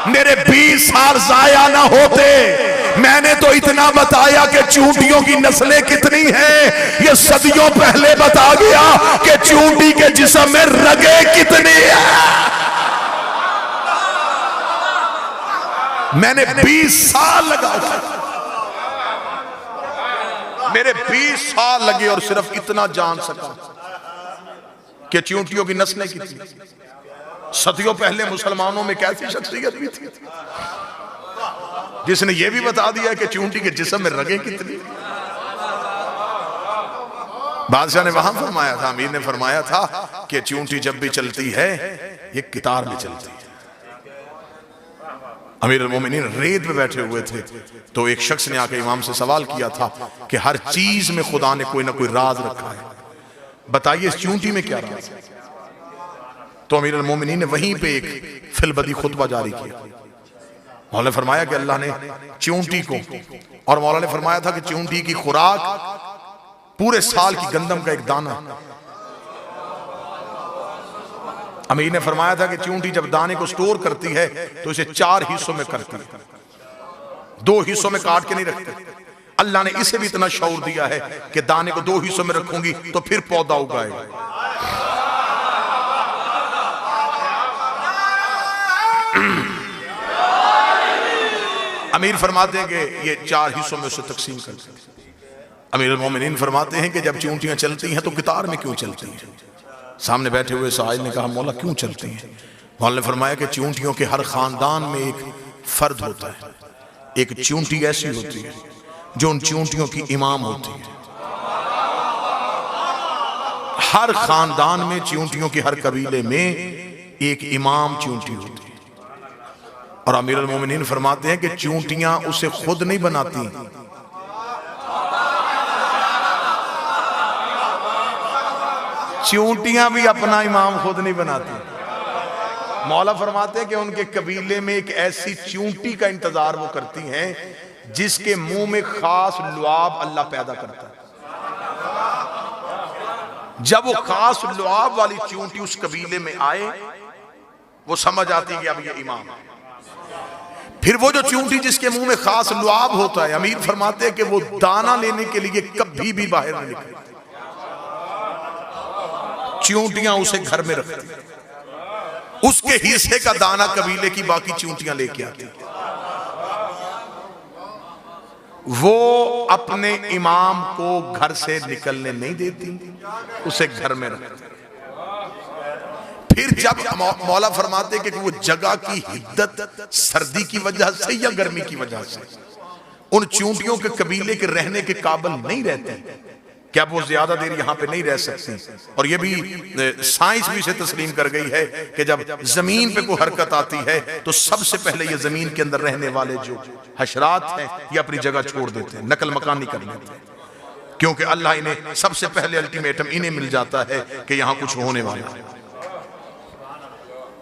मेरे 20 साल जाया ना होते। मैंने तो इतना बताया कि चींटियों की नस्लें कितनी हैं, ये सदियों पहले बता गया कि चींटी के जिस्म में रगे कितनी है। मैंने 20 साल लगा, मेरे 20 साल लगे और सिर्फ इतना जान सका कि चींटियों की नस्लें कितनी। सदियों पहले मुसलमानों में कैसी शख्सियत भी थी जिसने यह भी बता दिया कि चींटी के जिस्म में रगे कितनी। बादशाह ने वहां फरमाया था, अमीर ने फरमाया था कि चींटी जब भी चलती है ये कितार में चलती है। अमीर अल मोमिनीन रेत पे बैठे हुए थे तो एक शख्स ने आके इमाम से सवाल किया था कि हर चीज में खुदा ने कोई ना कोई राज रखा है, बताइए इस चींटी में क्या राज है। तो अमीर अल मोमिनीन ने वहीं पे एक फिलबदी खुतबा जारी किया। मौला ने फरमाया कि अल्लाह ने चींटी को, और मौला ने फरमाया था कि चींटी की खुराक पूरे साल की गंदम का एक दाना। अमीर ने फरमाया था कि चींटी जब दाने को स्टोर करती है तो इसे 4 हिस्सों में करती है, 2 हिस्सों में काट के नहीं रखती। अल्लाह ने इसे भी इतना शऊर दिया है कि दाने को 2 हिस्सों में रखूंगी तो फिर पौधा उगाएगा। अमीर फरमाते हैं कि ये 4 हिस्सों में उसे तकसीम करते हैं। अमीर अल मोमिनीन फरमाते हैं कि जब चींटियां चलती हैं तो कितार में क्यों चलती हैं। सामने बैठे हुए साहिल ने कहा, मौला क्यों चलती हैं। मौला ने फरमाया कि चींटियों के हर खानदान में एक फर्द होता है, एक चींटी ऐसी होती है जो उन चींटियों की इमाम होती है। हर खानदान में, चींटियों के हर कबीले में एक इमाम चींटी होती है। और अमीर अल मोमिनीन फरमाते हैं कि चींटियां उसे खुद नहीं बनाती, चींटियां भी अपना इमाम खुद नहीं बनाती। मौला फरमाते हैं कि उनके कबीले में एक ऐसी चींटी का इंतजार वो करती हैं जिसके मुंह में खास लुआब अल्लाह पैदा करता है। जब वो खास लुआब वाली चींटी उस कबीले में आए, वो समझ आती है कि अब ये इमाम है। फिर वो जो चींटी जिसके मुंह में खास लुआब होता है, अमीर फरमाते हैं कि वो दाना लेने के लिए कभी भी बाहर नहीं निकलती, चींटियां उसे घर में रखती, उसके हिस्से का दाना कबीले की बाकी चींटियां लेके आती। वो अपने इमाम को घर से निकलने नहीं देती, उसे घर में रखती। फिर जब मौला फरमाते कि वो जगह की हिद्दत सर्दी की वजह से या गर्मी की वजह से उन चूंटियों के कबीले के रहने के काबिल नहीं रहती, क्या वो ज्यादा देर यहाँ पे नहीं रह सकती। और ये भी साइंस भी इसे तस्लीम कर गई है कि जब जमीन पे कोई हरकत आती है तो सबसे पहले ये जमीन के अंदर रहने वाले जो हशरात हैं ये अपनी जगह छोड़ देते हैं, नकल मकानी कर लेते हैं, क्योंकि अल्लाह इन्हें सबसे पहले अल्टीमेटम इन्हें मिल जाता है कि यहाँ कुछ होने वाला है।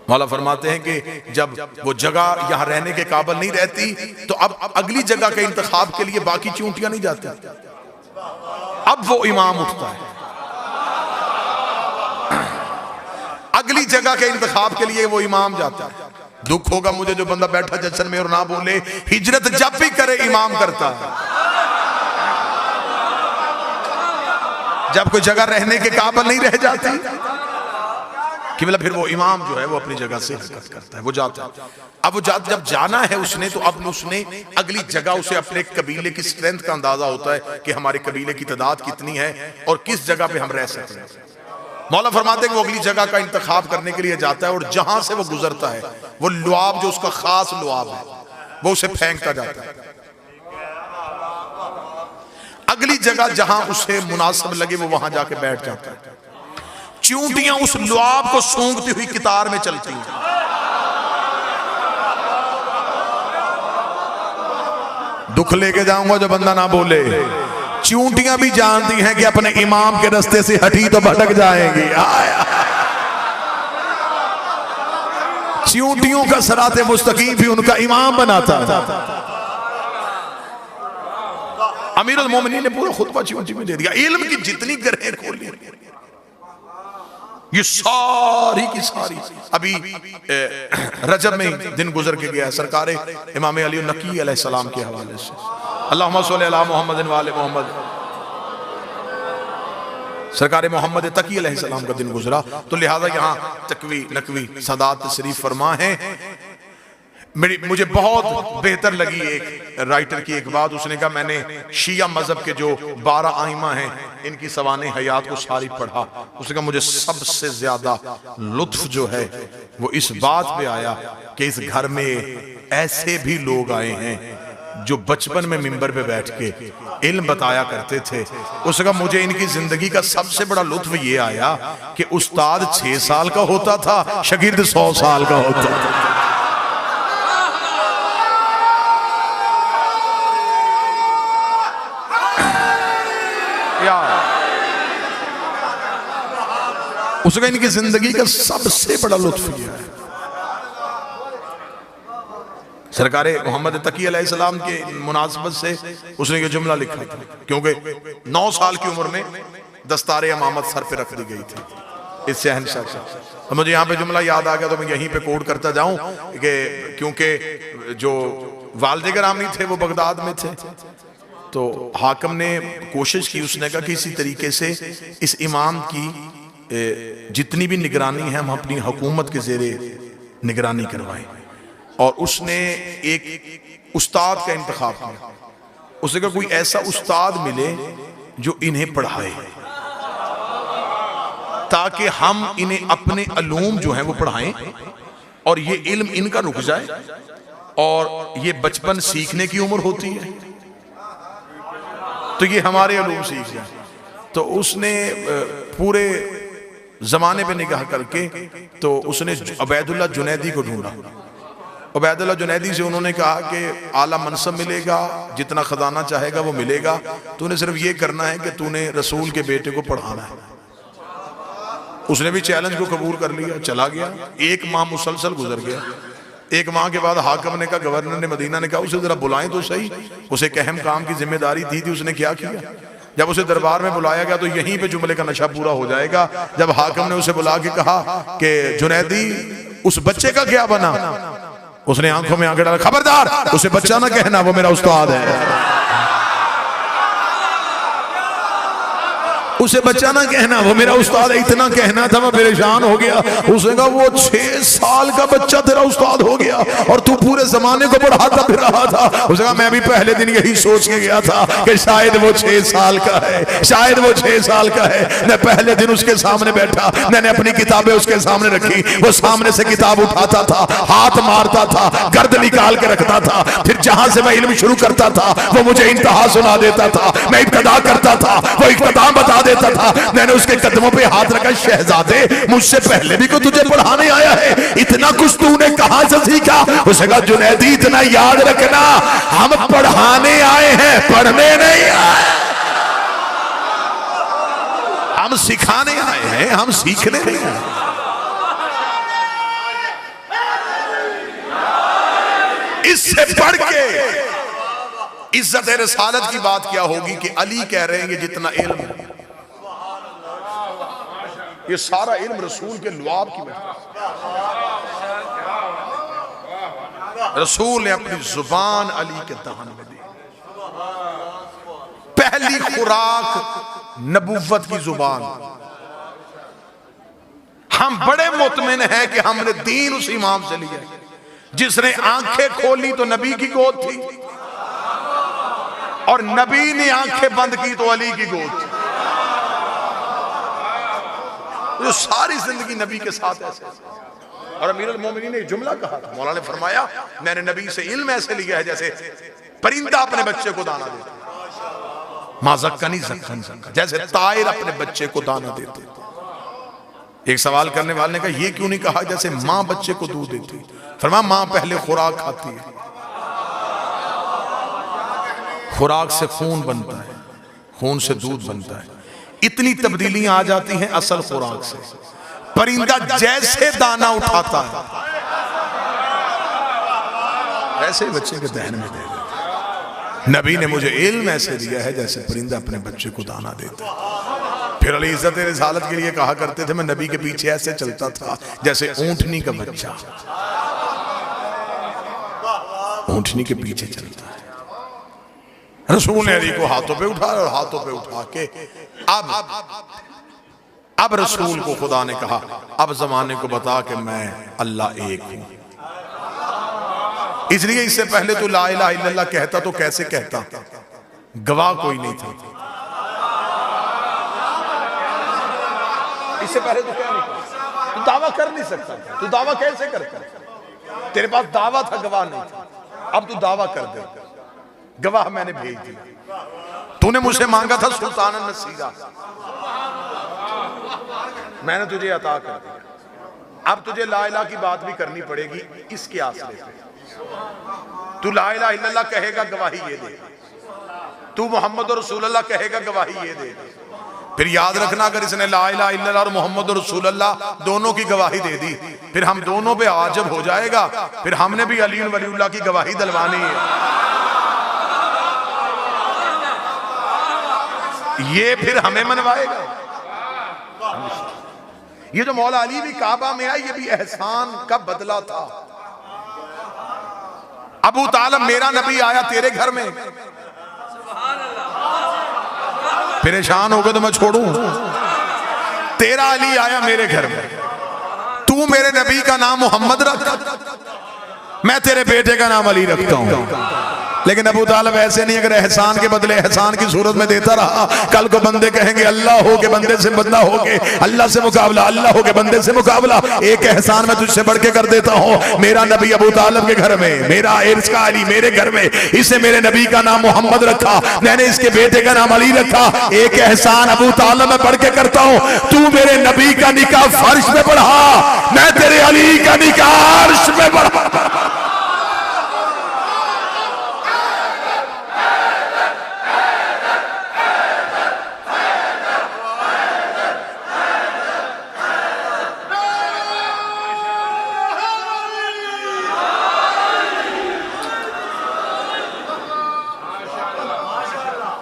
मौला फरमाते हैं कि जब वो जगह यहाँ रहने के काबिल नहीं रहती तो अब अगली जगह के इंतखाब के लिए बाकी चूंटियां नहीं जाती, अब वो इमाम उठता है। अगली जगह के इंतखाब के लिए वो इमाम जाता है। दुख होगा मुझे जो बंदा बैठा जश्न में और ना बोले, हिजरत जब भी करे इमाम करता है। जब कोई जगह रहने के काबिल नहीं रह जाती कि मतलब फिर वो इमाम जो है वो अपनी जगह से हरकत करता है, वो जाता है। अब वो जब जाना है उसने तो अब उसने अगली जगह उसे अपने कबीले की स्ट्रेंथ का अंदाजा होता है कि हमारे कबीले की तादाद कितनी है और किस जगह पे हम रह सकते हैं। मौला फरमाते हैं कि वो अगली जगह का इंतखाब करने के लिए जाता है और जहां से वो गुजरता है वो लुआब जो उसका खास लुआब है वो उसे फेंकता जाता है। अगली जगह जहां उसे मुनासिब लगे वो वहां जाके बैठ जाता है। चूंटियां उस लुआब को सूंघती हुई कितार में चलती हैं। दुख लेके जाऊंगा जो बंदा ना बोले। चूंटियां भी जानती हैं कि अपने इमाम के रास्ते से हटी तो भटक जाएंगी। चूंटियों का सराते मुस्तकीम भी उनका इमाम बनाता था। अमीरुल मोमिनीन ने पूरा खुतबा चूंटी में दे दिया। इल्म की जितनी गरहें खोली ये सारी की सारी। अभी रजब में दिन गुजर के गया है सरकार इमाम अली नकी अलैहिस्सलाम के हवाले से। अल्लाहुम्मा सल्ली अला मुहम्मद व आले मुहम्मद। सरकार मोहम्मद तकी अलैहिस्सलाम का दिन गुजरा तो लिहाजा यहाँ तकवी नकवी सदात तशरीफ फरमा है। मुझे बहुत बेहतर लगी एक राइटर की एक बात। उसने कहा मैंने शिया मजहब के जो 12 आइमा हैं इनकी सवाने हयात को सारी पढ़ा। उसने कहा मुझे सबसे ज्यादा लुत्फ जो है वो इस बात पे आया कि इस घर में ऐसे भी लोग आए हैं जो बचपन में मिंबर पे बैठ के इल्म बताया करते थे। उसने कहा मुझे इनकी जिंदगी का सबसे बड़ा लुत्फ ये आया कि उस्ताद 6 साल का होता था, शागिर्द 100 साल का होता था। उसका इनकी जिंदगी का सबसे बड़ा लुत्फ यह है। सरकार मोहम्मद तकी अलैहिस्सलाम के मुनासबत से उसने ये जुमला लिखा था क्योंकि 9 साल की उम्र में दस्तार इमामत सर पे रख दी गई थी इस शहंशाह से। तो मुझे यहाँ पे जुमला याद आ गया तो मैं यहीं पे कोट करता जाऊं कि क्योंकि जो वालिद गिरामी थे वो बगदाद में थे तो हाकिम ने कोशिश की। उसने कहा कि इसी तरीके से इस इमाम की जितनी भी निगरानी है हम अपनी हुकूमत के ज़ेरे निगरानी करवाएं। और उसने एक उस्ताद का इंतखाब किया। उसने कहा कोई ऐसा उस्ताद मिले जो इन्हें पढ़ाए ताकि हम इन्हें अपने अलूम जो हैं वो पढ़ाएं और ये इल्म इनका रुक जाए और ये बचपन सीखने की उम्र होती है तो ये हमारे अलूम सीख जाए। तो उसने पूरे जमाने पे निगाह करके तो उसने उबैदुल्लाह जुनैदी को ढूंढा। उबैदुल्लाह जुनैदी से उन्होंने कहा कि आला मनसब मिलेगा, जितना खजाना चाहेगा वो मिलेगा, तूने सिर्फ ये करना है कि तूने रसूल के बेटे को पढ़ाना है। उसने भी चैलेंज को कबूल कर लिया, चला गया। 1 माह मुसलसल गुजर गया। 1 माह के बाद हाकिम ने कहा, गवर्नर ने मदीना ने कहा उसे जरा बुलाएं तो सही। उसे एक अहम काम की जिम्मेदारी दी थी। उसने क्या किया, जब उसे दरबार में बुलाया गया तो यहीं पे जुमले का नशा पूरा हो जाएगा। जब हाकिम ने उसे बुला के कहा कि जुनैदी उस बच्चे का क्या बना, उसने आंखों में आंखें डाला, खबरदार उसे बच्चा ना कहना, वो मेरा उस्ताद है। उसे बच्चा ना कहना, वो मेरा उस्ताद है, इतना कहना था, मैं परेशान हो गया। उसने कहा वो 6 साल का बच्चा तेरा उस्ताद हो गया और तू पूरे जमाने को पढ़ाता फिर रहा था। उसने कहा मैं भी पहले दिन यही सोच के गया था कि शायद वो 6 साल का है, शायद वो 6 साल का है। मैं पहले दिन उसके सामने बैठा, मैंने अपनी किताबें उसके सामने रखी, वो सामने से किताब उठाता था, हाथ मारता था, गर्द निकाल के रखता था, फिर जहां से मैं इल्म शुरू करता था वो मुझे इंतहा सुना देता था, मैं इब्तिदा करता था, वो इख्तिताम बता देता था। मैंने उसके कदमों पे हाथ रखा, शहजादे मुझसे पहले भी को तुझे पढ़ाने आया है, इतना कुछ तूने कहां से सीखा? उसने कहा जुनैदी इतना याद रखना, हम पढ़ाने आए हैं, पढ़ने नहीं आए, हम सिखाने आए हैं, हम सीखने नहीं आए। इससे बढ़ के इज्जत रिसालत की बात क्या होगी कि अली कह रहे हैं कि जितना इल्म है, ये सारा इल्म रसूल के लुआब की वजह से। रसूल ने अपनी जुबान अली के दहन में दी। पहली खुराक नबुव्वत की जुबान। हम बड़े मुतमिन हैं कि हमने दीन उस इमाम से लिया जिसने आंखें खोली तो नबी की गोद थी, और नबी ने आंखें बंद की तो अली की गोद थी। जो सारी जिंदगी नबी के साथ ऐसे। और अमीरुल मोमिनीन ने एक जुमला कहा था, मौला ने फरमाया मैंने नबी से इल्म ऐसे लिया है जैसे परिंदा अपने बच्चे को दाना देता, मां ज़क्कनी ज़क्कन ज़क्का, जैसे तायर अपने बच्चे को दाना देते। एक सवाल करने वाले ने कहा ये क्यों नहीं कहा जैसे मां बच्चे को दूध देती? फरमाया मां पहले खुराक खाती है, खुराक से खून बनता है, खून से दूध बनता है, इतनी तब्दीलियां आ जाती हैं असल खुराक से। परिंदा जैसे दाना उठाता है वैसे बच्चे के दहन में दे देता। नबी ने मुझे इल्म ऐसे दिया है जैसे परिंदा अपने बच्चे को दाना देता। फिर अली इज्जत रिसालत के लिए कहा करते थे मैं नबी के पीछे ऐसे चलता था जैसे ऊंटनी का बच्चा ऊंटनी के पीछे चलता है। रसूल ने अली को हाथों पे उठाया और हाथों पे उठा के अब रसूल को खुदा ने कहा अब जमाने को बता कि मैं अल्लाह एक हूं। इसलिए इससे पहले तो ला इलाहा इल्लल्लाह कहता तो कैसे कहता? गवाह कोई नहीं था। इससे पहले तो क्या नहीं कर, तू दावा कर नहीं सकता, तू दावा कैसे करता? तेरे पास दावा था, गवाह नहीं था। अब तू दावा कर दे, गवाह मैंने भेज दिया। तूने मुझसे मांगा था सुल्तान नसीरा, मैंने तुझे अता कर दिया। अब तुझे ला इलाहा की बात भी करनी पड़ेगी इसके आसरे से। तू ला इलाहा इल्लल्लाह कहेगा, गवाही ये दे। तू मोहम्मद रसूलुल्लाह कहेगा, गवाही ये दे। फिर याद रखना अगर इसने ला इलाहा इल्लल्लाह और मोहम्मद रसूलुल्लाह दोनों की गवाही दे दी फिर हम दोनों पे आजब हो जाएगा, फिर हमने भी अली वलीउल्लाह की गवाही दिलवानी है। ये फिर हमें मनवाएगा। ये जो मौला अली भी काबा में आया ये भी एहसान का बदला था। अबू तालिब मेरा नबी आया तेरे घर में, परेशान हो गए तो मैं छोड़ूं? तेरा अली आया मेरे घर में, तू मेरे नबी का नाम मोहम्मद रख, मैं तेरे बेटे का नाम अली रखता हूं। लेकिन अबू तालिब ऐसे नहीं, अगर एहसान के बदले एहसान की सूरत में देता रहा कल को बंदे कहेंगे अल्लाह हो के बंदे से बंदा हो के अल्लाह से मुकाबला, अल्लाह हो के बंदे से मुकाबला। एक एहसान मैं तुझसे बढ़ के कर देता हूँ, मेरा नबी अबू तालिब के घर में, मेरा इर्स का अली मेरे घर में, इसे मेरे नबी का नाम मोहम्मद रखा, मैंने इसके बेटे का नाम अली रखा। एक एहसान अबू तालिब में बढ़ के करता हूँ, तू मेरे नबी का निकाह फर्श में बढ़ा, मैं तेरे अली का निकाह अर्श में बढ़ा।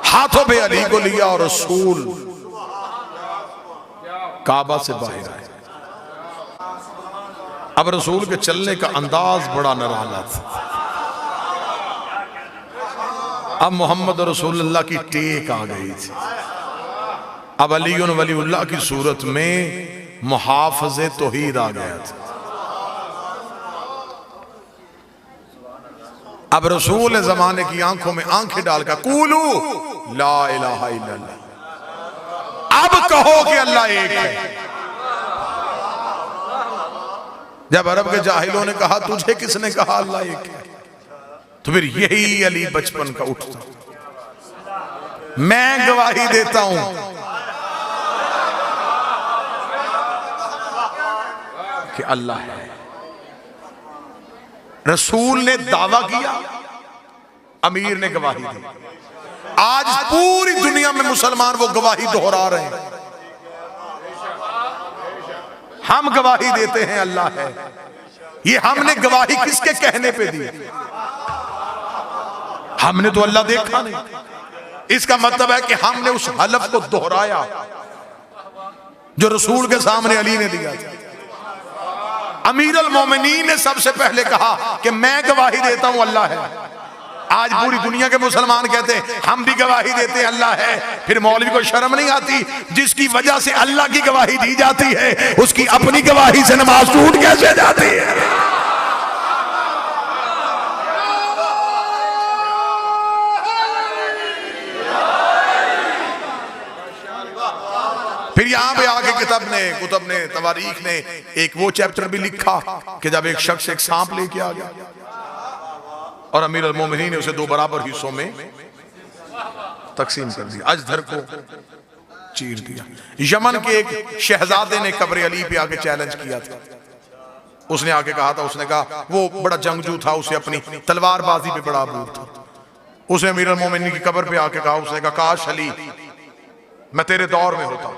हाथों पे अली को लिया और रसूल काबा से बाहर आए। अब रसूल के चलने का अंदाज बड़ा निराला था। अब मोहम्मद रसूलुल्लाह की टेक आ गई थी। अब अली वलीउल्लाह की सूरत में मुहाफ़िज़े तौहीद आ गया था। अब रसूल जमाने की आंखों में आंखें डालकर कूलू ला इलाहा इल्लल्लाह, अब कहो कि अल्लाह एक है। जब अरब के जाहिलों ने कहा तुझे किसने कहा अल्लाह एक है, तो फिर यही अली बचपन का उठता, मैं गवाही देता हूं कि अल्लाह है। रसूल ने दावा किया, अमीर ने गवाही दी। आज पूरी दुनिया में मुसलमान वो गवाही दोहरा रहे हैं। हम गवाही देते हैं अल्लाह है। ये हमने गवाही किसके कहने पे दी? हमने तो अल्लाह देखा नहीं। इसका मतलब है कि हमने उस हलफ को दोहराया जो रसूल के सामने अली ने दिया था। अमीर अल मोमिनीन ने सबसे पहले कहा कि मैं गवाही देता हूं अल्लाह है। आज पूरी दुनिया के मुसलमान कहते हैं हम भी गवाही देते हैं अल्लाह है। फिर मौलवी को शर्म नहीं आती? जिसकी वजह से अल्लाह की गवाही दी जाती है उसकी अपनी गवाही से नमाज टूट कैसे जाती है? फिर यहां पे आके कुतुब ने तवारीख ने एक वो चैप्टर भी लिखा कि जब एक शख्स एक सांप लेके आ गया और अमीर अल मोमिनीन ने उसे 2 बराबर हिस्सों में तकसीम कर दिया, अजधर को चीर दिया। यमन के एक शहजादे ने कब्र अली पे आके चैलेंज किया था। उसने आके कहा था, उसने कहा वो बड़ा जंगजू था, उसे अपनी तलवारबाजी पे बड़ा अबूर था। उसने अमीर अल मोमिनीन की कब्र पे आके कहा, उसने कहा काश अली मैं तेरे दौर में होता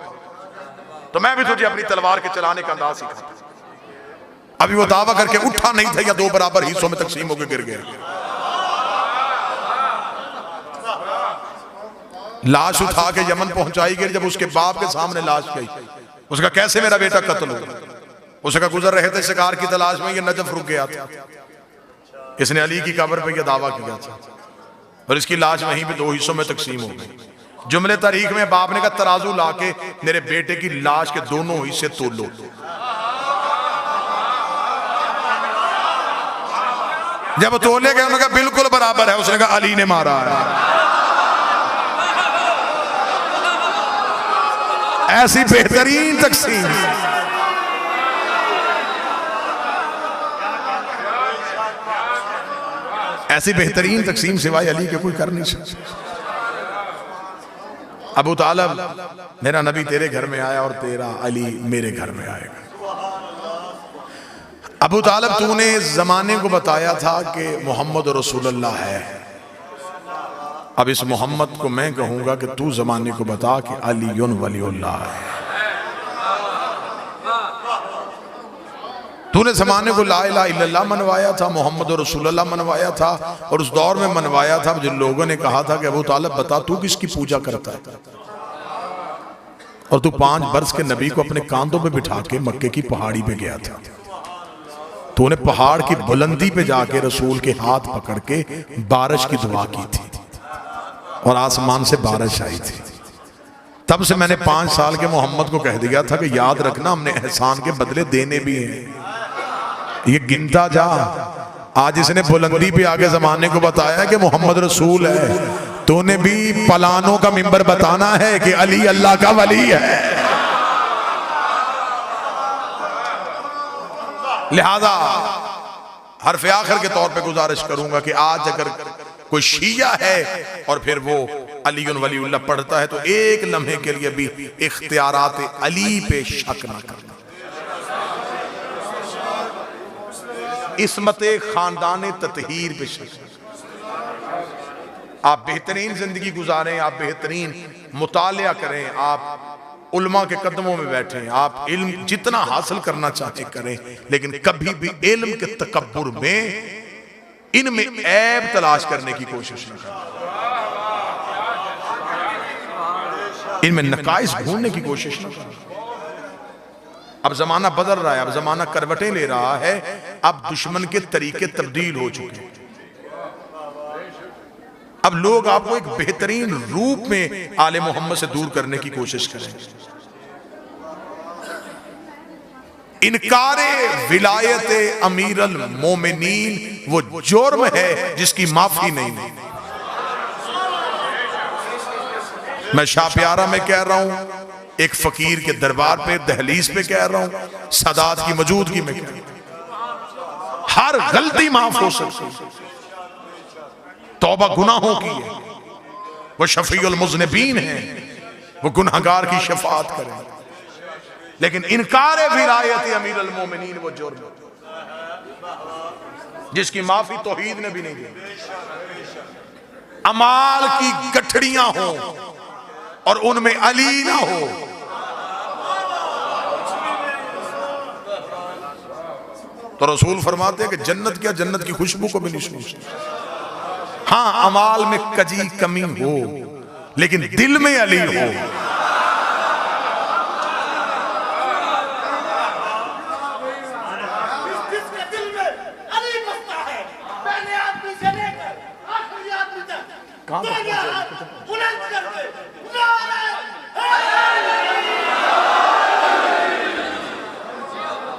तो मैं भी तुझे अपनी तलवार के चलाने का अंदाज सिखाता। अभी वो दावा करके उठा नहीं था या 2 बराबर हिस्सों में तकसीम होकर गिर गए। लाश उठा के यमन पहुंचाई गई। जब उसके बाप के सामने लाश गई, उसका कैसे मेरा बेटा कत्ल हो? उसका गुजर रहे थे शिकार की तलाश में, ये नजफ रुक गया था। इसने अली की कब्र पे यह दावा किया था और इसकी लाश वहीं पे 2 हिस्सों में तकसीम हो गई। जुमले तारीख में बाप ने कहा तराजू लाके मेरे बेटे की लाश के दोनों हिस्से तोलो। जब तोले गए उन्होंने कहा बिल्कुल बराबर है। उसने कहा अली ने मारा है। ऐसी बेहतरीन तकसीम सिवाय अली के कोई कर नहीं सकता। अबू तालब मेरा नबी तेरे घर में आया और तेरा अली मेरे घर में आएगा। अबू तालब तूने जमाने को बताया था कि मोहम्मद रसूलुल्लाह है। अब इस मोहम्मद को मैं कहूंगा कि तू जमाने को बता कि अलीयुन वलीउल्लाह है। तूने जमाने को ला इलाहा इल्लल्लाह मनवाया था, मोहम्मद रसूलुल्लाह मनवाया था और उस दौर में मनवाया था जिन लोगों ने कहा था कि अबू तालिब बता तू किसकी पूजा करता है? और तू 5 बरस के नबी को अपने कांधों पे बिठा के मक्के की पहाड़ी पे गया था। तूने पहाड़ की बुलंदी पे जाके रसूल के हाथ पकड़ के बारिश की दुआ की थी और आसमान से बारिश आई थी। तब से मैंने 5 साल के मोहम्मद को कह दिया था कि याद रखना हमने एहसान के बदले देने भी हैं, ये गिनता जा। आज इसने बुलंदी पे आगे जमाने को बताया कि मोहम्मद रसूल है। तूने भी पलानों का मिंबर बताना है कि अली अल्लाह का वली है। लिहाजा हरफ आखिर के तौर पे गुजारिश करूंगा कि आज अगर कोई शिया है और फिर वो अली वलीउल्लाह पढ़ता है तो एक लम्हे के लिए भी इख्तियारात अली पे शक न करना। इस्मत खानदान ततहीर पे शक। आप बेहतरीन जिंदगी गुजारें, आप बेहतरीन मुतालिया करें, आप उल्मा के कदमों में बैठें, आप इल्म जितना हासिल करना चाहें करें, लेकिन कभी भी इल्म के तकब्बुर में इनमें ऐब तलाश करने की कोशिश न करें, इनमें नकाइस ढूंढने की कोशिश न करें। अब जमाना बदल रहा है, अब जमाना करवटें ले रहा है, अब दुश्मन के तरीके तब्दील हो चुके हैं। अब लोग आपको एक बेहतरीन रूप में आले मोहम्मद से दूर करने की कोशिश करें। इनकारे विलायत अमीरुल मोमिनीन वो जुर्म है जिसकी माफी नहीं। मैं शाह प्यारा में कह रहा हूं, एक फकीर के दरबार पे दहलीज पे कह रहा हूं, सादात की मौजूदगी में कह रहा हूं, हर गलती माफ हो सकती, तौबा गुनाहों की है, वो शफीउल मुज़निबीन है, वो गुनहगार की शफाअत करे। लेकिन इनकारे विलायत अमीरुल मोमिनीन वो जुर्म जिसकी माफी तौहीद ने भी नहीं दी। अमाल की गठड़ियां हो और उनमें अली ना हो, तो रसूल फरमाते हैं कि जन्नत क्या, जन्नत की खुशबू को भी नहीं सूंघती। हाँ, अमाल में कजी कमी हो लेकिन दिल में अली हो।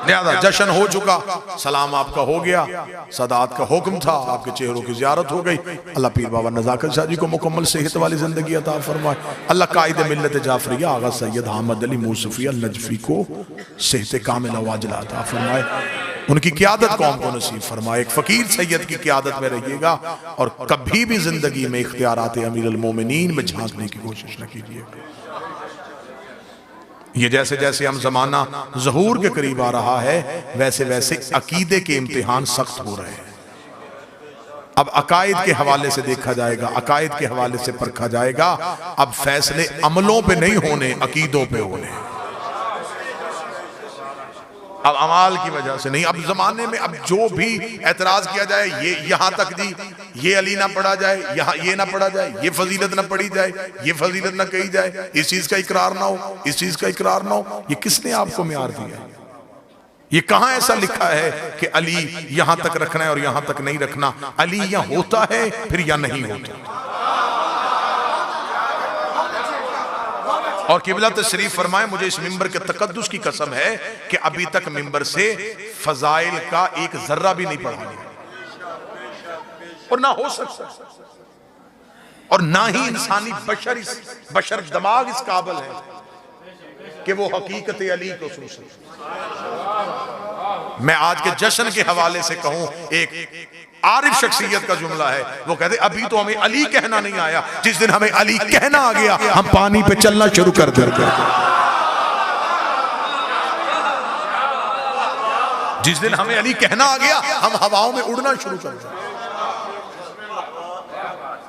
लिहाजा जश्न हो चुका, सलाम आपका हो गया, सदात का हुक्म था, आपके चेहरों की ज़ियारत हो गई। अल्लाह पीर बाबा नज़ाकत शाह जी को मुकम्मल सेहत वाली ज़िंदगी अता फरमाए। अल्लाह कायद मिल्लत जाफरिया आगा सैयद अहमद अली मूसफ़ी अल नजफ़ी को सेहत कामिला वाजिला अता फरमाए, उनकी क़यादत कौम को नसीब फरमाए। एक फ़कीर सैयद की क़यादत में रहिएगा और कभी भी ज़िंदगी में इख्तियारात अमीरुल मोमिनीन में झांकने की कोशिश न कीजिएगा। ये जैसे जैसे हम जमाना ज़हूर के करीब आ रहा है वैसे वैसे अकीदे के इम्तिहान सख्त हो रहे हैं। अब अकायद के हवाले से देखा जाएगा, अकायद के हवाले से परखा जाएगा। अब फैसले अमलों पे नहीं होने, अकीदों पे होने। अब अमाल की वजह से नहीं। अब जमाने में अब जो भी एतराज किया जाए, ये यहां तक जी, ये अली ना पढ़ा जाए, यहाँ ये ना पढ़ा जाए, ये फजीलत ना पढ़ी जाए, ये फजीलत ना कही जाए, इस चीज का इकरार ना हो, इस चीज का इकरार ना हो, ये किसने आपको म्यार दिया? ये कहां ऐसा लिखा है कि अली यहां तक रखना है और यहां तक नहीं रखना? अली या होता है फिर या नहीं होता। और किबला तशरीफ फरमाए, मुझे इस मिंबर के तकद्दुस की कसम है कि अभी तक मिंबर से फजाइल का एक जर्रा भी नहीं पढ़ा और ना हो सकता, और ना ही इंसानी बशर दिमाग इस काबिल है कि वो हकीकत अली को सुन सके। मैं आज के जश्न के हवाले से कहूं, एक आरिफ शख्सियत का जुमला है, वो कहते अभी तो हमें अली कहना नहीं आया, जिस दिन हमें अली कहना आ गया हम पानी पे चलना शुरू कर देंगे। जिस दिन हमें अली कहना आ गया हम हवाओं में उड़ना शुरू कर देंगे।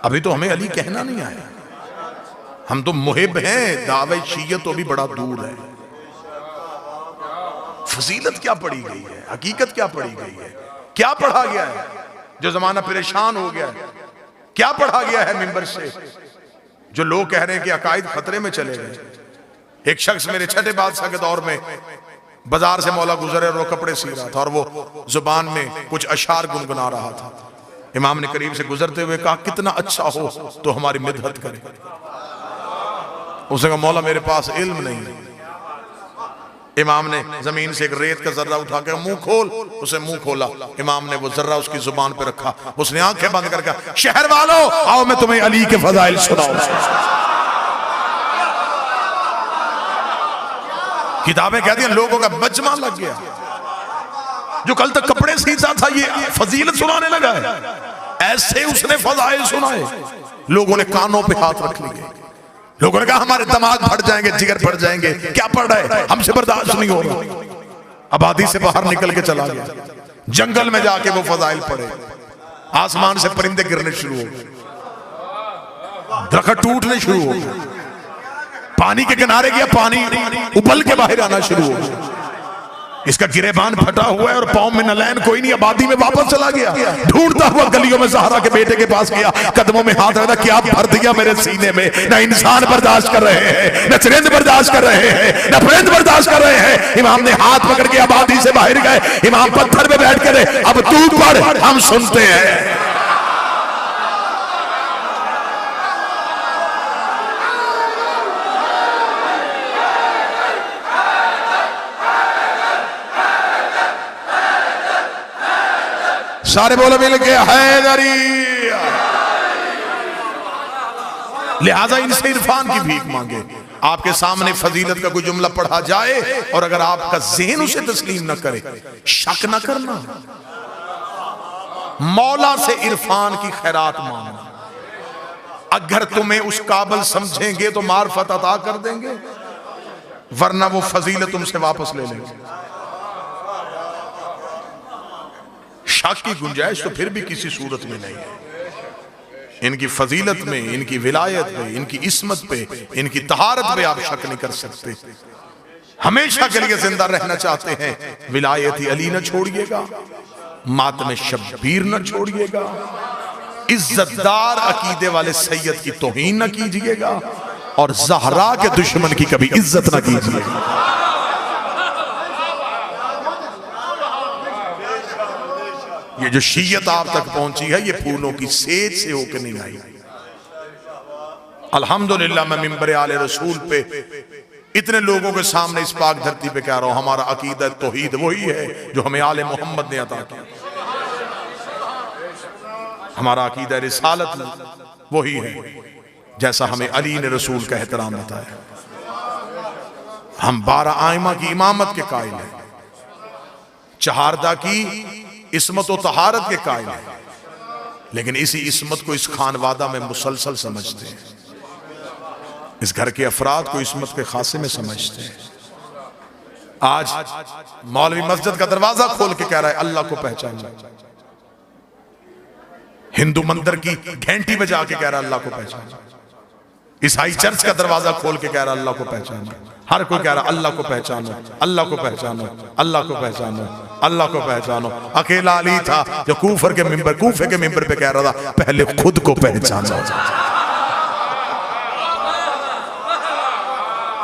अभी तो हमें अली कहना नहीं आया, हम तो मुहिब हैं, दावे शीयत तो भी बड़ा दूर है। फजीलत क्या पढ़ी गई है, हकीकत क्या पढ़ी गई है, क्या पढ़ा गया है जो जमाना परेशान हो गया है? क्या पढ़ा गया है मिंबर से जो लोग कह रहे हैं कि अकायद खतरे में चले गए। एक शख्स मेरे छठे बादशाह के दौर में बाजार से मौला गुजरे और वो कपड़े सी रहा था और वो जुबान में कुछ अशार गुनगुना रहा था। इमाम ने करीब से गुजरते हुए कहा, कितना अच्छा हो तो हमारी मिदहत करे। उसने कहा, मौला मेरे पास इल्म नहीं। इमाम ने जमीन से एक रेत का जर्रा उठा कर मुंह खोल, उसे मुंह खोला। इमाम ने वो जर्रा उसकी जुबान पे रखा, उसने आंखें बंद करके, शहर वालों आओ मैं तुम्हें अली के फजाइल सुनाऊं। किताबें कहती हैं लोगों का मजमा लग गया, जो कल तक कपड़े सीता था ये फजीलत सुनाने लगा है। ऐसे उसने फजाइल सुनाए, लोगों ने कानों पे हाथ रख लिए। लोगों ने कहा हमारे दिमाग फट जाएंगे, जिगर फट जाएंगे, क्या पढ़ रहे हैं, हमसे बर्दाश्त नहीं होगा। आबादी से बाहर निकल के चला गया, जंगल में जाके वो फजाइल पढ़े। आसमान से परिंदे गिरने शुरू हो गए, दरख्त टूटने शुरू हो गए, पानी के किनारे गया, पानी उबल के बाहर आना शुरू हो गया। इसका गिरेबान फटा हुआ है और पाँव में नलैन कोई नहीं। आबादी में वापस चला गया, ढूंढता हुआ गलियों में ज़हरा के बेटे के पास गया, कदमों में हाथ रखा, क्या भर दिया मेरे सीने में। न इंसान बर्दाश्त कर रहे हैं, न चरिंद बर्दाश्त कर रहे हैं, न परिंद बर्दाश्त कर रहे हैं। इमाम ने हाथ पकड़ के आबादी से बाहर गए। इमाम पत्थर पे बैठ कर, अब तू पढ़, हम सुनते हैं। सारे बोलो मिल के हैदरी। लिहाजा इनसे इरफान की भीख मांगे। आपके सामने फजीलत का कोई जुमला पढ़ा जाए और अगर आपका ज़हन उसे तस्लीम न करे, शक न करना, मौला से इरफान की खैरात मांगना। अगर तुम्हें उस काबिल समझेंगे तो मार्फत अता कर देंगे, वरना वो फजीलत तुमसे वापस ले लेंगे। शक की गुंजाइश तो फिर भी किसी सूरत में नहीं है। इनकी फजीलत में, इनकी विलायत पे, इनकी इस्मत पे, इनकी तहारत पे आप शक नहीं कर सकते। हमेशा के लिए जिंदा रहना चाहते हैं, विलायत अली न छोड़िएगा, मातम शब्बीर न छोड़िएगा, इज्जतदार अकीदे वाले सैयद की तौहीन न कीजिएगा और ज़हरा के दुश्मन की कभी इज्जत न कीजिएगा। ये जो शीयत आप तक पहुंची है, ये फूलों की सेज से होकर नहीं आई। अल्हम्दुलिल्लाह मैं मिंबर आले रसूल पे इतने लोगों के सामने इस पाक धरती पे कह रहा हूं, हमारा अकीदा तौहीद वही है जो हमें आले मोहम्मद ने अता किया। हमारा अकीदा रिसालत वही है जैसा हमें अली ने रसूल का एहतराम बताया। हम 12 आइमा की इमामत के कायल हैं, चहारदा की इस्मत व तहारत के कायल हैं, लेकिन इसी इस्मत को इस खानवादा में मुसलसल समझते हैं, इस घर के अफराद को इस्मत के खासे में समझते हैं। आज मौलवी मस्जिद का दरवाजा खोल के कह रहा है अल्लाह को पहचानना, हिंदू मंदिर की घंटी बजा के कह रहा है अल्लाह को पहचानना, ईसाई चर्च का दरवाजा खोल के कह रहा है अल्लाह को पहचानना, हर कोई कह रहा अल्लाह को पहचानो, अल्लाह को पहचानो, अल्लाह को पहचानो, अल्लाह को पहचानो। अकेला अली था जो कूफे के मिंबर पे कह रहा था पहले खुद को पहचानो।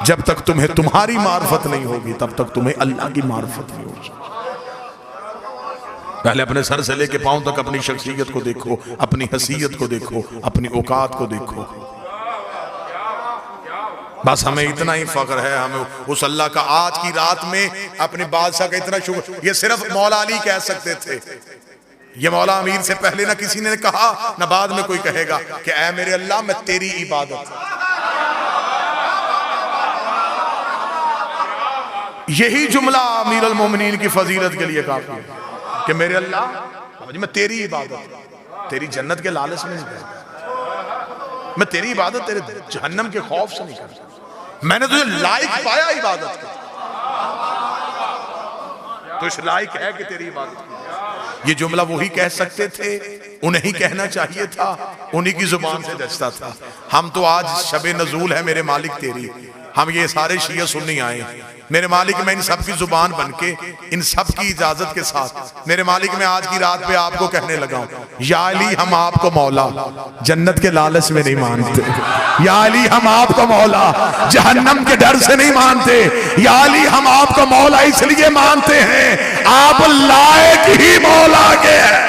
जब तक तुम्हें तुम्हारी मार्फत नहीं होगी तब तक तुम्हें अल्लाह की मार्फत नहीं होगी। पहले अपने सर से लेके पांव तक अपनी शख्सियत को देखो, अपनी हसीयत को देखो, अपनी औकात को देखो। बस हमें इतना ही फख्र है, हमें उस अल्लाह का आज की रात में अपने बादशाह का इतना शुक्र। ये सिर्फ मौला अली कह सकते थे, ये मौला अमीर से पहले ना किसी ने कहा ना बाद में कोई कहेगा कि ऐ मेरे अल्लाह मैं तेरी इबादत। यही जुमला अमीर अल मोमिनीन की फजीलत के लिए काफी है कि मेरे अल्लाह मैं तेरी इबादत, तेरी जन्नत के लालच में नहीं करता, मैं तेरी इबादत तेरे जहन्नम के खौफ से नहीं करता, मैंने तुझे लायक पाया इबादत का, तो इस लायक है कि तेरी इबादत की। ये जुमला वही कह सकते थे, उन्हें ही कहना चाहिए था, उन्हीं की जुबान से जचता था। हम तो आज शबे नजूल है मेरे मालिक तेरी, हम ये सारे शिया सुन्नी आए, मेरे मालिक मैं इन सब की जुबान बनके इन सब की इजाजत के साथ मेरे मालिक मैं आज की रात पे आपको कहने लगा हूं, या अली हम आपको मौला जन्नत के लालच में नहीं मानते, या अली हम आपको मौला जहन्नम के डर से नहीं मानते, या अली हम आपको मौला इसलिए मानते हैं आप लायक ही मौला के हैं।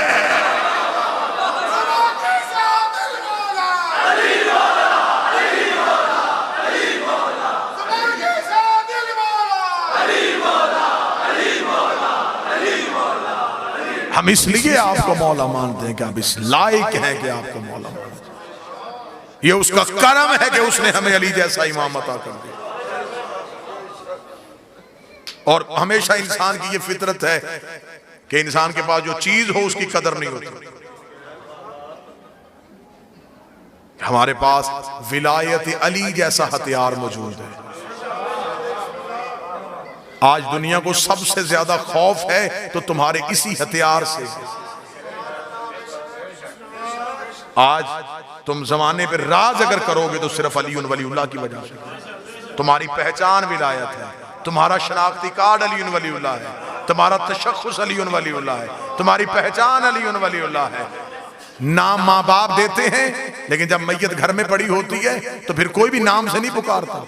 हम इसलिए आपको मौला मानते हैं कि आप इस लायक हैं कि आपको मौला मानते हैं। ये उसका करम है कि उसने हमें अली जैसा इमाम अता कर दिया। और हमेशा इंसान की ये फितरत है कि इंसान के पास जो चीज हो उसकी कदर नहीं होती। हमारे पास विलायत अली जैसा हथियार मौजूद है। आज दुनिया को सबसे ज्यादा खौफ है तो तुम्हारे इसी हथियार से। आज तुम जमाने पे राज अगर करोगे तो सिर्फ अली वलीउल्लाह की वजह से। तुम्हारी पहचान विलायत है, तुम्हारा शनाख्ती कार्ड अली वलीउल्लाह है, तुम्हारा तशख्खुस अली वलीउल्लाह है, तुम्हारी पहचान अली वलीउल्लाह है। नाम माँ बाप देते हैं लेकिन जब मैयत घर में पड़ी होती है तो फिर कोई भी नाम से नहीं पुकारता।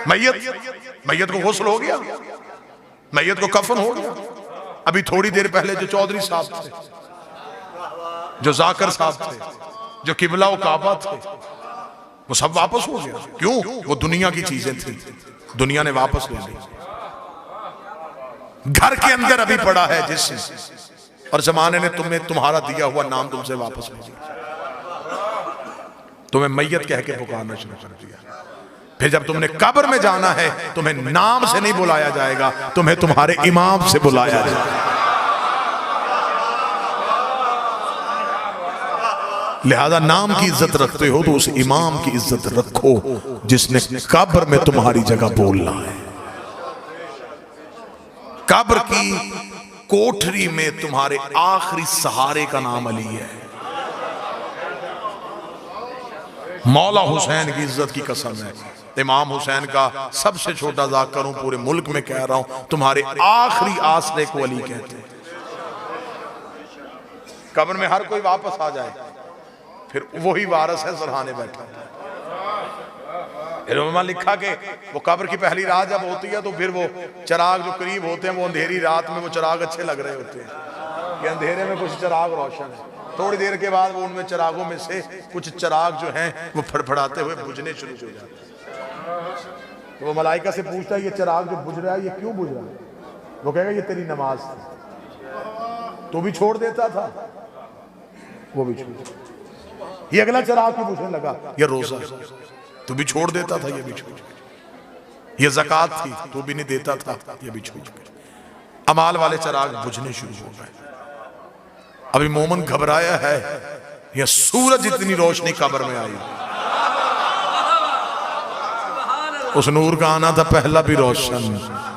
मैयत को गुस्ल हो गया, मैयत को कफन हो गया। अभी थोड़ी देर पहले जो चौधरी साहब थे, जो जाकर साहब थे, जो किबला व काबा थे, वो सब वापस हो गया। क्यों? वो दुनिया की चीजें थी, दुनिया ने वापस ले ली। घर के अंदर अभी पड़ा है जिस्म, और जमाने ने तुम्हें तुम्हारा दिया हुआ नाम तुमसे वापस ले लिया, तुम्हें मैयत कह के पुकारना शुरू कर दिया। फिर जब तुमने कब्र में जाना है, तुम्हें नाम से नहीं बुलाया जाएगा, तुम्हें तुम्हारे इमाम से बुलाया जाएगा। लिहाजा नाम की इज्जत रखते हो तो उस इमाम की इज्जत रखो जिसने कब्र में तुम्हारी जगह बोलना है। कब्र की कोठरी में तुम्हारे आखिरी सहारे का नाम अली है। मौला हुसैन की इज्जत की कसम है, इमाम हुसैन का सबसे छोटा जाकर हूं, पूरे मुल्क में कह रहा हूं, तुम्हारे आखिरी आसरे को अली कहते हैं। कब्र में हर कोई वापस आ जाए, फिर वही वारस है सरहाने बैठा। इन्होंने लिखा कि वो कब्र की पहली रात जब होती है तो फिर वो चिराग जो करीब होते हैं, वो अंधेरी रात में वो चिराग अच्छे लग रहे होते हैं कि अंधेरे में कुछ चिराग रोशन है। थोड़ी देर के बाद वो उनमें चिरागों में से कुछ चिराग जो हैं वो फड़फड़ाते हुए बुझने शुरू हो जाते हैं। तो वो मलाइका से पूछता है, ये चिराग जो बुझ रहा है ये क्यों बुझ रहा है? वो कहेगा ये तेरी नमाज थी, तू भी छोड़ देता था, वो भी छोड़। ये अगला चिराग क्यों बुझने लगा? ये रोजा, तू भी छोड़ देता था, ये भी छोड़। ये ज़कात थी, तू भी नहीं देता था, ये भी छोड़। अमाल वाले चिराग बुझने शुरू हो गए। अभी मोमन घबराया है, यह सूरज इतनी रोशनी कब्र में आई। उस नूर का आना था, पहला भी रोशन,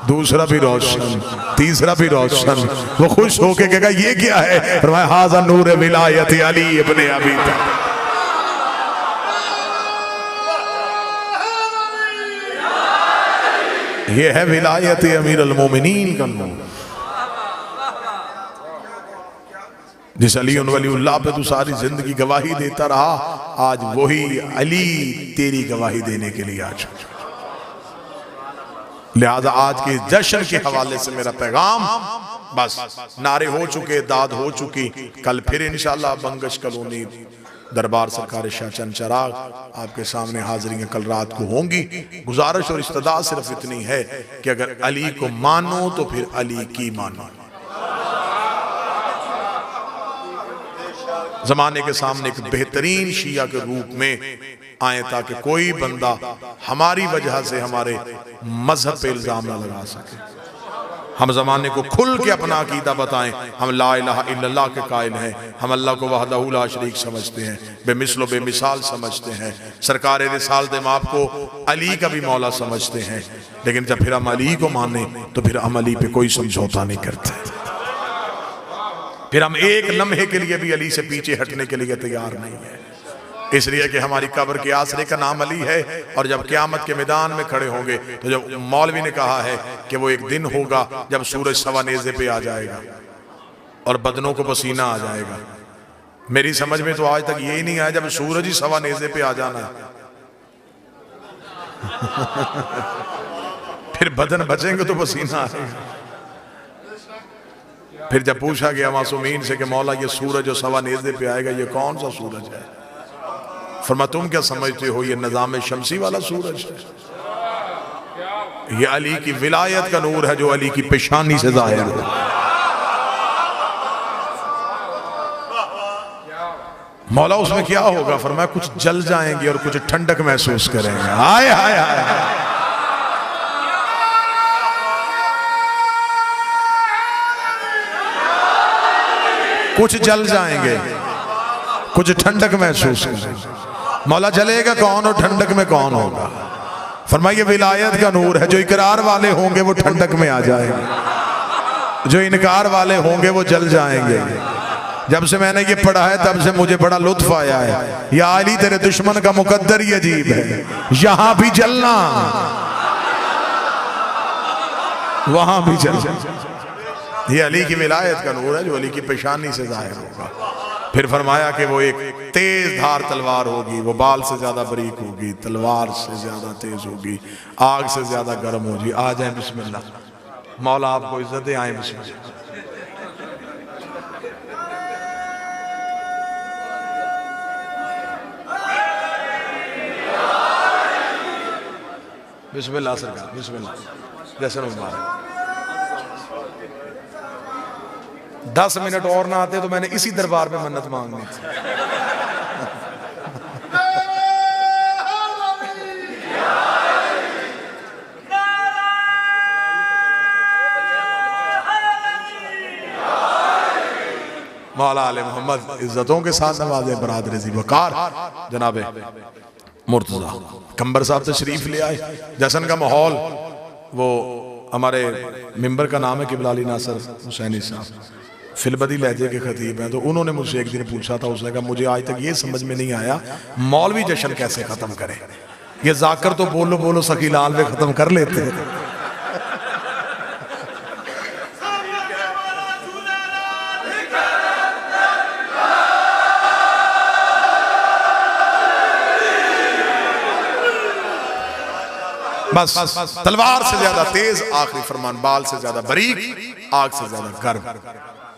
दूसरा भी रोशन, तीसरा भी रोशन। वो खुश होके कहेगा ये क्या है? फरमाया हाज़ा नूर विलायत अली इब्ने अबी तालिब। ये है विलायत अमीर अल मोमिनीन का नूर। जिस अली वलीउल्लाह पे तू सारी जिंदगी गवाही देता रहा, आज वही अली तेरी गवाही देने के लिए आज। लिहाजा आज के जश्न के हवाले से मेरा पैगाम, बस नारे हो चुके, दाद हो चुकी। कल फिर इंशाअल्लाह बंगश कॉलोनी दरबार सरकार शाह चंद चिराग आपके सामने हाजिरियां कल रात को होंगी। गुजारिश और इस्तदा सिर्फ इतनी है कि अगर अली को मानो तो फिर अली की मानो। जमाने के सामने एक बेहतरीन शिया के रूप में आए ताकि कोई बंदा हमारी वजह से हमारे मजहब पे इल्जाम न लगा सके। हम जमाने को खुल के अपना अकीदा बताएं। हम ला इलाहा इल्लल्लाह के कायल हैं, हम अल्लाह को वहदहू ला शरीक समझते हैं, बेमिसलो बेमिसाल समझते हैं। सरकार रिसालत माप को अली का भी मौला समझते हैं। लेकिन जब फिर हम अली को माने तो फिर हम अली पे कोई समझौता नहीं करते। फिर हम एक लम्हे के लिए भी अली से पीछे हटने के लिए तैयार नहीं है। इसलिए कि हमारी कब्र के आसरे का नाम अली है। और जब क़यामत के मैदान में खड़े होंगे तो जब मौलवी ने कहा है कि वो एक दिन होगा जब सूरज सवा नेज़े पे आ जाएगा और बदनों को पसीना आ जाएगा। मेरी समझ में तो आज तक यही नहीं आया जब सूरज ही सवा नेज़े पे आ जाना है फिर बदन बचेंगे तो पसीना आएगा। फिर जब पूछा गया मासूमीन से कि मौला ये सूरज जो सवा नेज़े पे आएगा ये कौन सा सूरज है? फरमा तुम क्या समझते हो ये निज़ाम शमसी वाला सूरज है? ये अली की विलायत का नूर है जो अली की पेशानी से जाहिर है। मौला उसमें क्या होगा? फरमाया कुछ जल जाएंगे और कुछ ठंडक महसूस करेंगे। हाय हाय हाय, कुछ जल जाएंगे, कुछ ठंडक महसूस करेंगे। मौला जलेगा कौन और ठंडक में कौन होगा? फरमाइए विलायत का नूर है। जो इकरार वाले होंगे वो ठंडक में आ जाएंगे, जो इनकार वाले होंगे वो जल जाएंगे। जब से मैंने ये पढ़ा है तब से मुझे बड़ा लुत्फ आया है। या अली तेरे दुश्मन का मुकद्दर ही अजीब है, यहां भी जलना वहां भी जलना। ये अली की विलायत का नूर है जो अली की पेशानी से जाहिर होगा। फिर फरमाया कि वो एक तेज धार तलवार होगी, वो बाल से ज्यादा बारीक होगी, तलवार से ज्यादा तेज होगी, आग से ज्यादा गर्म होगी। आ जाए बिस्मिल्लाह। मौला आपको इज्जतें आए, बिस्मिल्लाह। बिस्मिल्लाह सरकार, बिस्मिल्लाह। जैसे मुबारक 10 मिनट और ना आते तो मैंने इसी दरबार में मन्नत मांगनी थी। मौला आले मोहम्मद इज्जतों के साथ नवाजे बरादर ज़ी वकार जनाबे मुर्तज़ा कंबर साहब तशरीफ ले आए। जश्न का माहौल, वो हमारे मिंबर का नाम है किबला अली नासर हुसैनी साहब, फिलबदी लहजे के खतीब हैं। तो उन्होंने मुझसे एक दिन पूछा था, उसने कहा मुझे आज तक ये समझ में नहीं आया मौलवी जश्न कैसे ख़त्म करे, ये जाकर तो बोलो बोलो सखी लाल में ख़त्म कर लेते हैं। बस तलवार से ज्यादा तेज आखिरी फरमान, बाल से ज्यादा बारीक, आग से ज्यादा गर्म।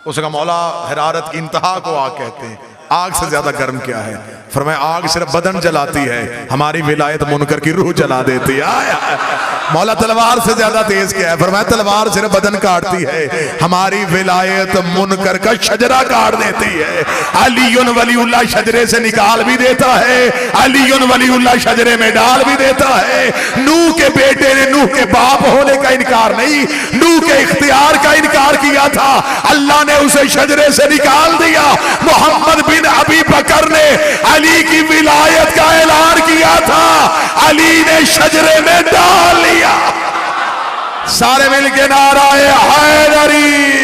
उसका मौला हरारत की इंतहा को आग कहते हैं। आग से ज्यादा गर्म क्या है? फरमाया आग सिर्फ बदन जलाती है, हमारी विलायत मुनकर की रूह जला देती है। मौला तलवार से ज्यादा तेज क्या है? फरमाया तलवार सिर्फ बदन काटती है, हमारी विलायत मुनकर का शजरा काट देती है। अलीयुन वलीउल्लाह शजरे से निकाल भी देता है, अलीयुन वलीउल्लाह शजरे में डाल भी देता है। नूह के बेटे ने नूह के बाप होने का इनकार नहीं, नूह के इख्तियार का इनकार किया था, अल्लाह ने उसे शजरे से निकाल दिया। मोहम्मद बिन अबी बकर ने अली की विलायत का ऐलान किया था, अली ने शजरे में डाल लिया। सारे मिलके नाराए हैदरी।